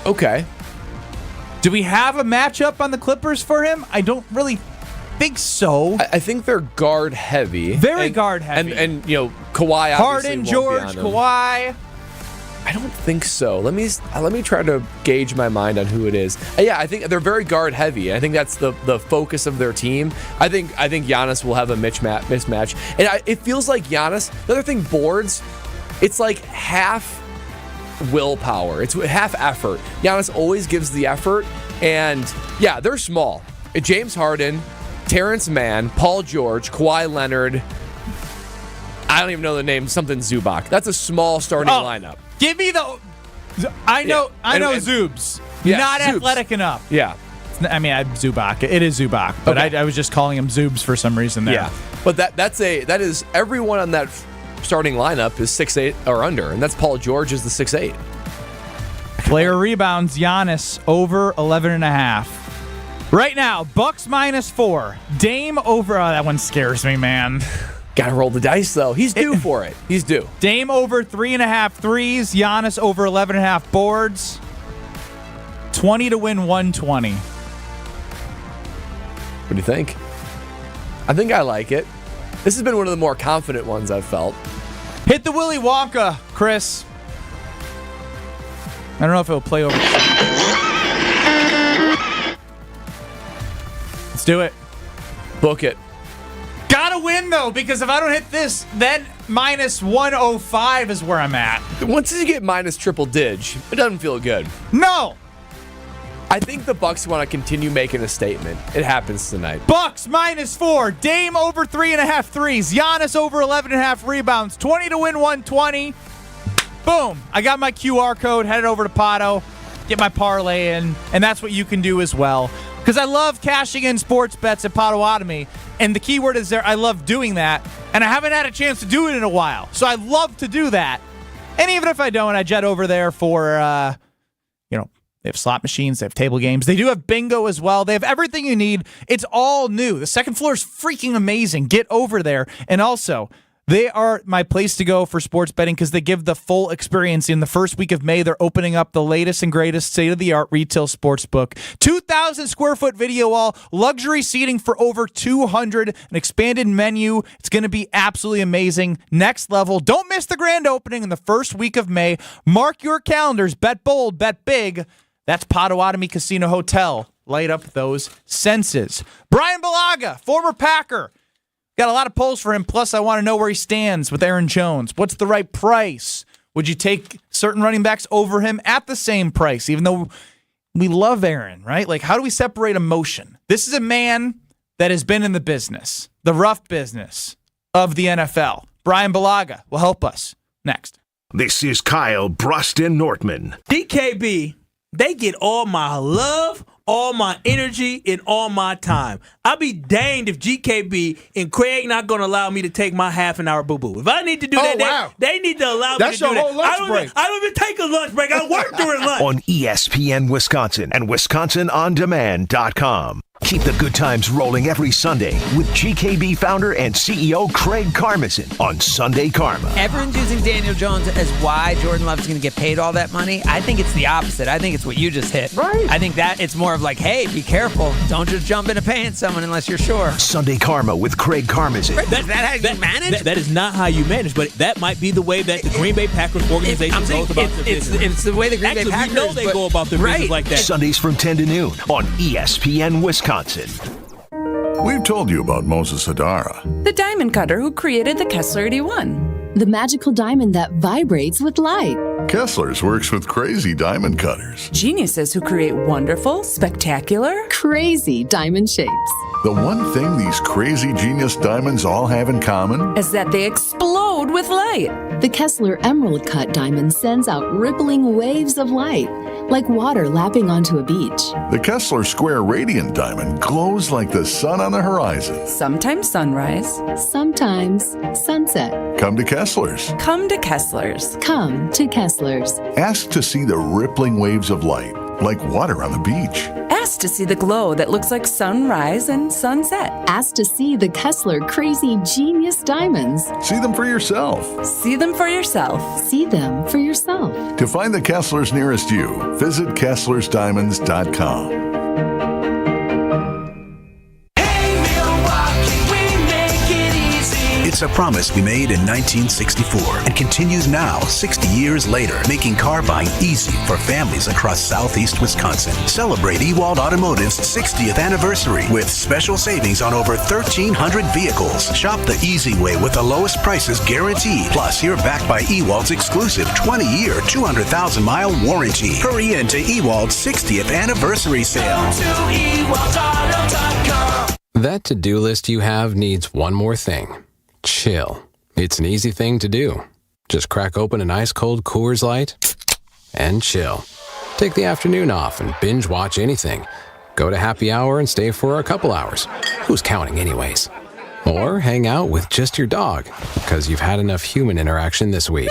Okay.
Do we have a matchup on the Clippers for him? I don't really think so.
I think they're guard heavy.
Very guard heavy.
And you know, Kawhi obviously
Harden,
won't
George,
be on him.
Kawhi.
I don't think so. Let me try to gauge my mind on who it is. Yeah, I think they're very guard heavy. I think that's the focus of their team. I think Giannis will have a mismatch. And it feels like Giannis, the other thing, boards, it's like half willpower. It's half effort. Giannis always gives the effort. And yeah, they're small. James Harden, Terrence Mann, Paul George, Kawhi Leonard. I don't even know the name. Something Zubac. That's a small starting lineup.
Give me the. I know Zubs.
Yeah,
not
Zubs.
athletic enough.
Yeah.
I mean, Zubac. It is Zubac, but
Okay.
I was just calling him Zubs for some reason there.
Yeah, but that is everyone on that starting lineup is 6'8" or under, and that's Paul George is the 6'8".
Player rebounds, Giannis over 11.5. Right now, Bucks minus 4. Dame over. Oh, that one scares me, man.
Gotta roll the dice though. He's due for it. He's due.
Dame over 3.5 threes. Giannis over 11.5 boards. 20 to win 120.
What do you think? I think I like it. This has been one of the more confident ones I've felt.
Hit the Willy Wonka, Chris. I don't know if it'll play over. Let's do it.
Book it.
Gotta win, though, because if I don't hit this, then minus 105 is where I'm at.
Once you get minus triple dig, it doesn't feel good.
No!
I think the Bucks want to continue making a statement. It happens tonight.
Bucks minus 4. Dame over 3.5 threes. Giannis over 11.5 rebounds. 20 to win 120. Boom. I got my QR code. Headed over to Pato. Get my parlay in. And that's what you can do as well. Because I love cashing in sports bets at Potawatomi. And the key word is there. I love doing that. And I haven't had a chance to do it in a while. So I love to do that. And even if I don't, I jet over there for, they have slot machines. They have table games. They do have bingo as well. They have everything you need. It's all new. The second floor is freaking amazing. Get over there. And also, they are my place to go for sports betting because they give the full experience. In the first week of May, they're opening up the latest and greatest state-of-the-art retail sports book. 2,000 square foot video wall, luxury seating for over 200, an expanded menu. It's going to be absolutely amazing. Next level. Don't miss the grand opening in the first week of May. Mark your calendars. Bet bold, bet big. That's Potawatomi Casino Hotel. Light up those senses. Brian Balaga, former Packer. Got a lot of polls for him. Plus, I want to know where he stands with Aaron Jones. What's the right price? Would you take certain running backs over him at the same price, even though we love Aaron, right? Like, how do we separate emotion? This is a man that has been in the business, the rough business of the NFL. Brian Balaga will help us next.
This is Kyle Bruston Nortman.
DKB, they get all my love, all my energy, and all my time. I'll be danged if GKB and Craig not going to allow me to take my half an hour boo-boo. If I need to do that, they need to allow me to do that.
That's your whole lunch break.
I don't even take a lunch break. I work during lunch.
On ESPN Wisconsin and WisconsinOnDemand.com. Keep the good times rolling every Sunday with GKB founder and CEO Craig Karmazin on Sunday Karma.
Everyone's using Daniel Jones as why Jordan Love's going to get paid all that money. I think it's the opposite. I think it's what you just hit. Right. I think that it's more of like, hey, be careful. Don't just jump into paying someone unless you're sure.
Sunday Karma with Craig Karmazin.
Is that how you manage?
That is not how you manage, but that might be the way that the Green Bay Packers organization goes about their business.
It's the way the Green Bay Packers.
We know they go about their business like that.
Sundays from 10 to noon on ESPN Wisconsin.
We've told you about Moses Hadara.
The diamond cutter who created the Kessler 81. The magical diamond that vibrates with light.
Kessler's works with crazy diamond cutters.
Geniuses who create wonderful, spectacular, crazy diamond shapes.
The one thing these crazy genius diamonds all have in common
is that they explode with light. The Kessler Emerald Cut diamond sends out rippling waves of light, like water lapping onto a beach.
The Kessler Square Radiant Diamond glows like the sun on the horizon.
Sometimes sunrise, sometimes sunset.
Come to Kessler's.
Come to Kessler's. Come to Kessler's.
Ask to see the rippling waves of light, like water on the beach.
Ask to see the glow that looks like sunrise and sunset. Ask to see the Kessler Crazy Genius Diamonds.
See them for yourself.
See them for yourself. See them for yourself.
To find the Kesslers nearest you, visit KesslersDiamonds.com.
It's a promise we made in 1964 and continues now, 60 years later, making car buying easy for families across southeast Wisconsin. Celebrate Ewald Automotive's 60th anniversary with special savings on over 1,300 vehicles. Shop the easy way with the lowest prices guaranteed. Plus, you're backed by Ewald's exclusive 20-year, 200,000-mile warranty. Hurry into Ewald's 60th anniversary sale.
Go to ewaldauto.com.
That to-do list you have needs one more thing. Chill. It's an easy thing to do. Just crack open an ice-cold Coors Light and chill. Take the afternoon off and binge watch anything. Go to happy hour and stay for a couple hours. Who's counting anyways? Or hang out with just your dog, because you've had enough human interaction this week.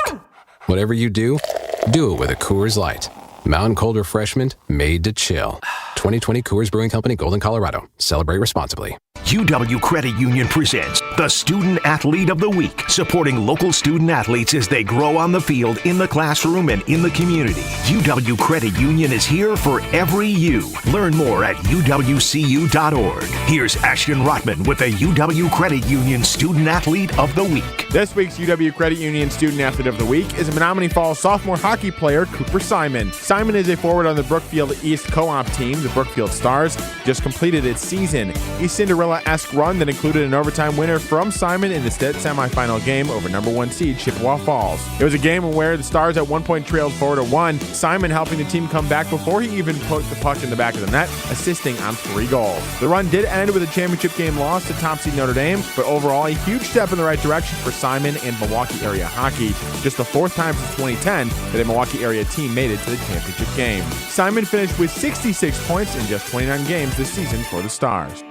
Whatever you do it with a Coors Light. Mountain cold refreshment made to chill. 2020 Coors Brewing Company, Golden, Colorado. Celebrate responsibly.
UW Credit Union presents the Student Athlete of the Week, supporting local student athletes as they grow on the field, in the classroom, and in the community. UW Credit Union is here for every you. Learn more at uwcu.org. Here's Ashton Rotman with the UW Credit Union Student Athlete of the Week.
This week's UW Credit Union Student Athlete of the Week is Menominee Falls sophomore hockey player Cooper Simon. Simon is a forward on the Brookfield East co-op team. The Brookfield Stars just completed its season. A Cinderella-esque run that included an overtime winner from Simon in the state semifinal game over number 1 seed Chippewa Falls. It was a game where the Stars at one point trailed 4-1. Simon helping the team come back before he even put the puck in the back of the net, assisting on 3 goals. The run did end with a championship game loss to top seed Notre Dame, but overall a huge step in the right direction for Simon and Milwaukee area hockey. Just the 4th time since 2010 that a Milwaukee area team made it to the championship game. Simon finished with 66 points in just 29 games this season for the Stars.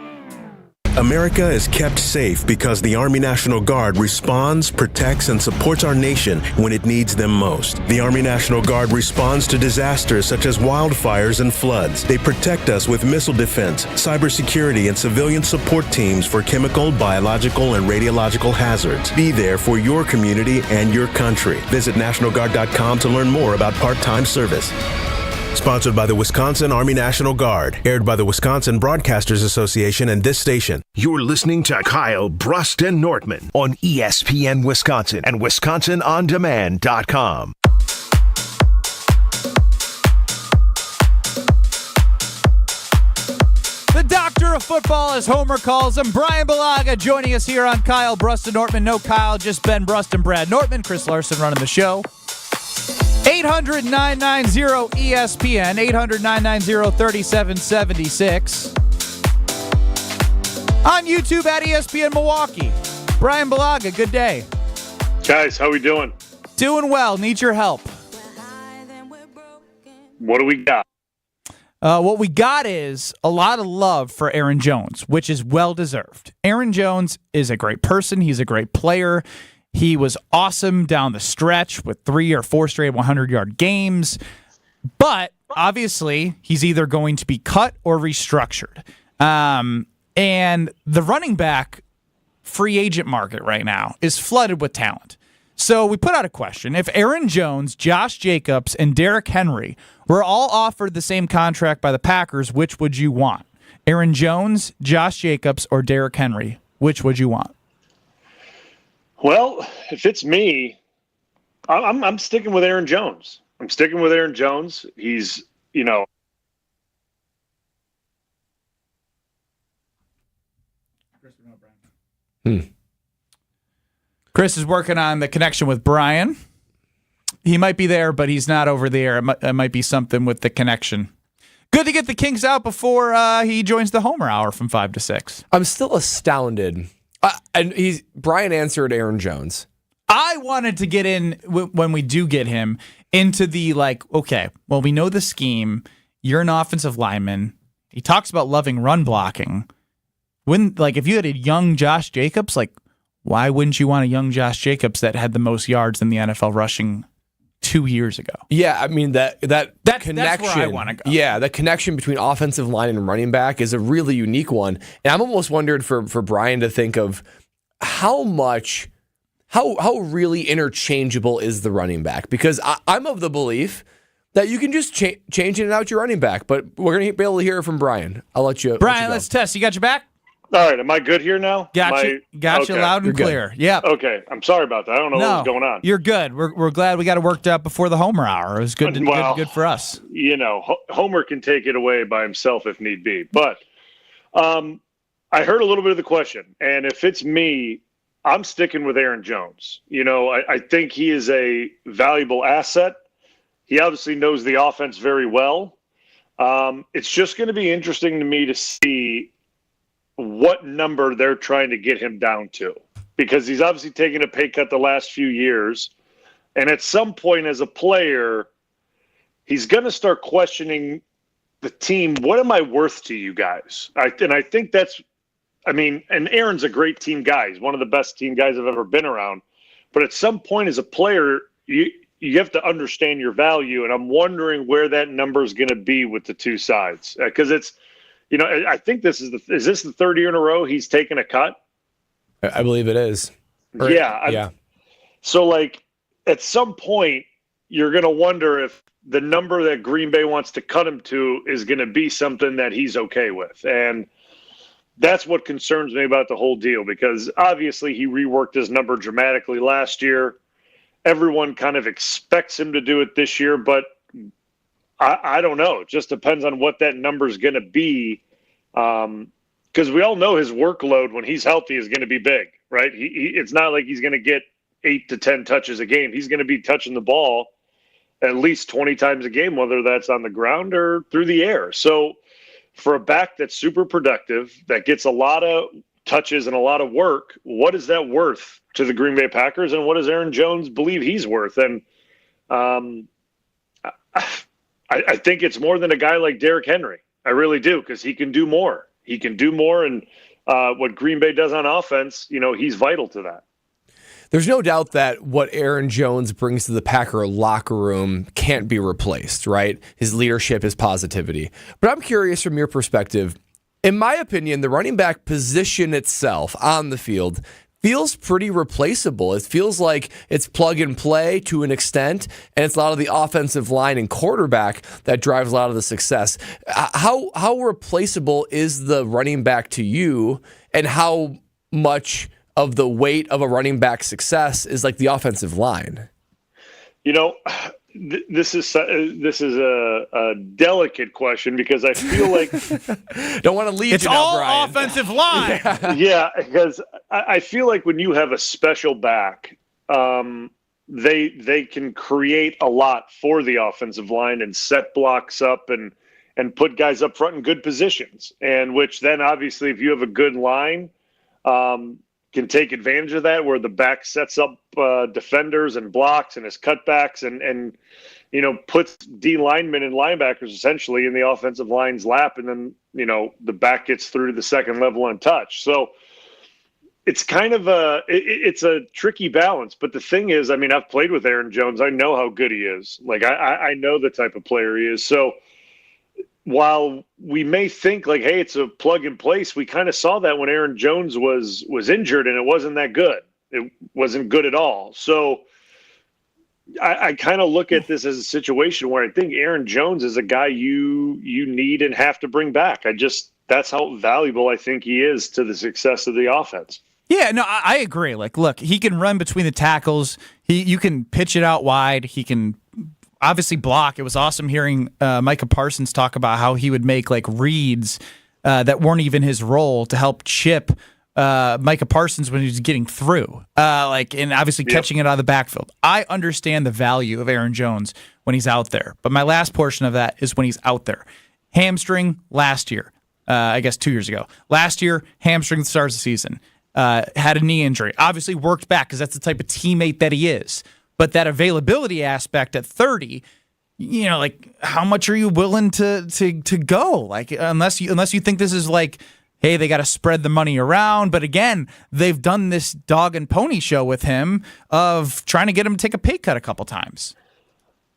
America is kept safe because the Army National Guard responds, protects, and supports our nation when it needs them most. The Army National Guard responds to disasters such as wildfires and floods. They protect us with missile defense, cybersecurity, and civilian support teams for chemical, biological, and radiological hazards. Be there for your community and your country. Visit NationalGuard.com to learn more about part-time service. Sponsored by the Wisconsin Army National Guard. Aired by the Wisconsin Broadcasters Association and this station.
You're listening to Kyle Bruston Nortman on ESPN Wisconsin and WisconsinOnDemand.com.
The doctor of football, as Homer calls him, Brian Balaga, joining us here on Kyle Bruston Nortman. No Kyle, just Ben Bruston, Brad Nortman, Chris Larson running the show. 800-990-ESPN, 800-990-3776. On YouTube at ESPN Milwaukee. Brian Balaga, good day.
Guys, how we doing?
Doing well. Need your help.
What do we got?
What we got is a lot of love for Aaron Jones, which is well-deserved. Aaron Jones is a great person. He's a great player. He was awesome down the stretch with 3 or 4 straight 100-yard games. But, obviously, he's either going to be cut or restructured. And the running back free agent market right now is flooded with talent. So we put out a question. If Aaron Jones, Josh Jacobs, and Derrick Henry were all offered the same contract by the Packers, which would you want? Aaron Jones, Josh Jacobs, or Derrick Henry? Which would you want?
Well, if it's me, I'm sticking with Aaron Jones. I'm sticking with Aaron Jones. He's,
Chris is working on the connection with Brian. He might be there, but he's not over there. It might be something with the connection. Good to get the kinks out before he joins the Homer Hour from 5 to 6.
I'm still astounded. And Brian answered Aaron Jones.
I wanted to get in, when we do get him, into the okay, well, we know the scheme. You're an offensive lineman. He talks about loving run blocking. If you had a young Josh Jacobs, why wouldn't you want a young Josh Jacobs that had the most yards in the NFL rushing 2 years ago?
Yeah, I mean that connection.
That's where I want to go.
Yeah, the connection between offensive line and running back is a really unique one. And I'm almost wondered for Brian to think of how really interchangeable is the running back, because I'm of the belief that you can just change in and out your running back. But we're gonna be able to hear it from Brian. I'll let you.
Brian, let's test. You got your back?
all right. Am I good here now?
Got you loud and clear. Yeah.
Okay. I'm sorry about that. I don't know what was going on.
You're good. We're glad we got it worked out before the Homer Hour. It was good. Good for us.
Homer can take it away by himself if need be. But I heard a little bit of the question, and if it's me, I'm sticking with Aaron Jones. I think he is a valuable asset. He obviously knows the offense very well. It's just going to be interesting to me to see what number they're trying to get him down to, because he's obviously taken a pay cut the last few years. And at some point as a player, he's going to start questioning the team. What am I worth to you guys? And I think and Aaron's a great team guy. He's one of the best team guys I've ever been around. But at some point as a player, you have to understand your value. And I'm wondering where that number is going to be with the two sides. Because it's, I think this is this the third year in a row he's taken a cut?
I believe it is.
Yeah. So at some point, you're going to wonder if the number that Green Bay wants to cut him to is going to be something that he's okay with. And that's what concerns me about the whole deal, because obviously he reworked his number dramatically last year. Everyone kind of expects him to do it this year, but I don't know. It just depends on what that number is going to be, because we all know his workload when he's healthy is going to be big, right? It's not like he's going to get 8 to 10 touches a game. He's going to be touching the ball at least 20 times a game, whether that's on the ground or through the air. So for a back that's super productive, that gets a lot of touches and a lot of work, what is that worth to the Green Bay Packers, and what does Aaron Jones believe he's worth? And I think it's more than a guy like Derrick Henry. I really do, because he can do more. He can do more, and what Green Bay does on offense, he's vital to that.
There's no doubt that what Aaron Jones brings to the Packer locker room can't be replaced, right? His leadership, his positivity. But I'm curious from your perspective. In my opinion, the running back position itself on the field feels pretty replaceable. It feels like it's plug and play to an extent, and it's a lot of the offensive line and quarterback that drives a lot of the success. How replaceable is the running back to you, and how much of the weight of a running back success is like the offensive line?
This is a delicate question, because I feel like
don't want to lead
it's
you now,
all
Brian.
offensive line.
Yeah, because I feel like when you have a special back, they can create a lot for the offensive line and set blocks up and put guys up front in good positions. And which then obviously, if you have a good line, can take advantage of that, where the back sets up defenders and blocks and his cutbacks and puts D linemen and linebackers essentially in the offensive line's lap, and then the back gets through to the second level untouched. So it's kind of it's a tricky balance. But the thing is, I mean, I've played with Aaron Jones. I know how good he is. Like I know the type of player he is. So while we may think like, hey, it's a plug and place, we kind of saw that when Aaron Jones was injured, and it wasn't that good. It wasn't good at all. So I kind of look at this as a situation where I think Aaron Jones is a guy you need and have to bring back. That's how valuable I think he is to the success of the offense.
Yeah, no, I agree. Like, look, he can run between the tackles. You can pitch it out wide. He can obviously block. It was awesome hearing Micah Parsons talk about how he would make like reads that weren't even his role to help chip Micah Parsons when he was getting through, and obviously catching it out of the backfield. I understand the value of Aaron Jones when he's out there, but my last portion of that is when he's out there. Hamstring last year, I guess 2 years ago. Last year, hamstring the start of the season. Had a knee injury. Obviously worked back because that's the type of teammate that he is. But that availability aspect at 30, like how much are you willing to go? Like unless you think this is like, hey, they got to spread the money around. But again, they've done this dog and pony show with him of trying to get him to take a pay cut a couple times.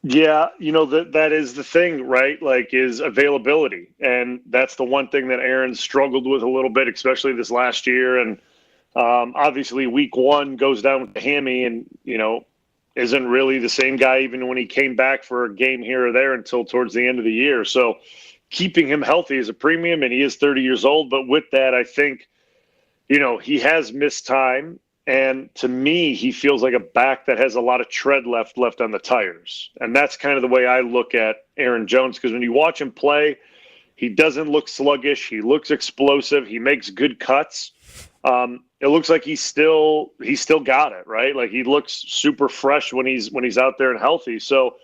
Yeah, that is the thing, right? Like, is availability. And that's the one thing that Aaron struggled with a little bit, especially this last year. And obviously week one goes down with the hammy and, isn't really the same guy even when he came back for a game here or there until towards the end of the year. So keeping him healthy is a premium, and he is 30 years old. But with that, I think, he has missed time. And to me, he feels like a back that has a lot of tread left on the tires. And that's kind of the way I look at Aaron Jones, because when you watch him play, he doesn't look sluggish. He looks explosive. He makes good cuts. It looks like he's still got it, right? Like he looks super fresh when he's out there and healthy. So,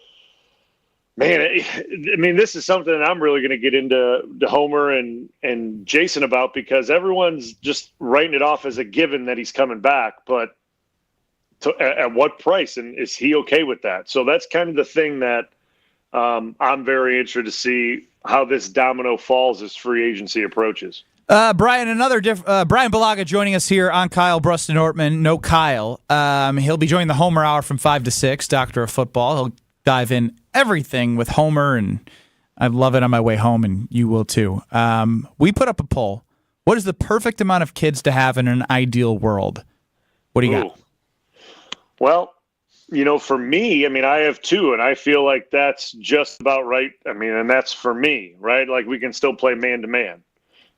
man, I mean, this is something that I'm really going to get into Homer and Jason about, because everyone's just writing it off as a given that he's coming back. But at what price? And is he okay with that? So that's kind of the thing that I'm very interested to see how this domino falls as free agency approaches.
Brian, Brian Balaga joining us here on Kyle Bruston Ortman. No Kyle. He'll be joining the Homer Hour from 5 to 6, Doctor of Football. He'll dive in everything with Homer, and I love it on my way home, and you will too. We put up a poll. What is the perfect amount of kids to have in an ideal world? What do you got?
Well, for me, I mean, I have 2, and I feel like that's just about right. I mean, and that's for me, right? Like we can still play man-to-man.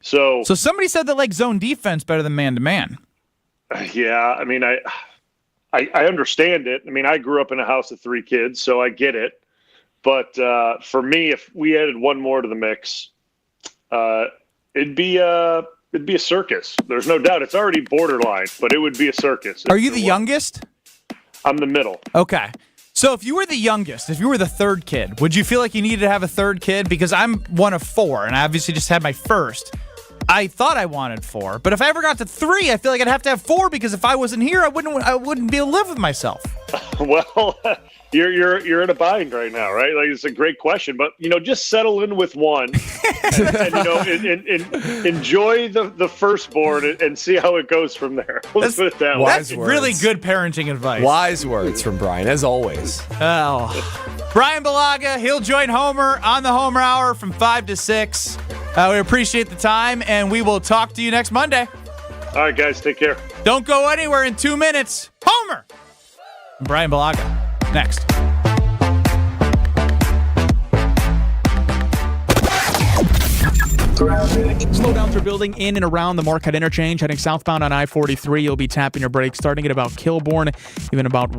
So
somebody said that like zone defense better than man-to-man.
Yeah, I mean, I understand it. I mean, I grew up in a house of 3 kids, so I get it. But for me, if we added one more to the mix, it'd be a circus. There's no doubt. It's already borderline, but it would be a circus.
Are you the youngest?
I'm the middle.
Okay. So if you were the youngest, if you were the third kid, would you feel like you needed to have a third kid? Because I'm one of 4, and I obviously just had my first. I thought I wanted 4, but if I ever got to 3, I feel like I'd have to have 4, because if I wasn't here, I wouldn't be able to live with myself.
Well, you're in a bind right now, right? Like, it's a great question, but just settle in with one, and enjoy the firstborn and see how it goes from there. Let's put it that way.
That's really good parenting advice.
Wise words from Brian, as always.
Oh, Brian Balaga, he'll join Homer on the Homer Hour from 5 to 6. We appreciate the time, and we will talk to you next Monday.
All right, guys, take care.
Don't go anywhere in 2 minutes. Homer! And Brian Balaga. Next.
Slowdowns are building in and around the Marquette interchange. Heading southbound on I-43, you'll be tapping your brakes starting at about Kilbourne, even about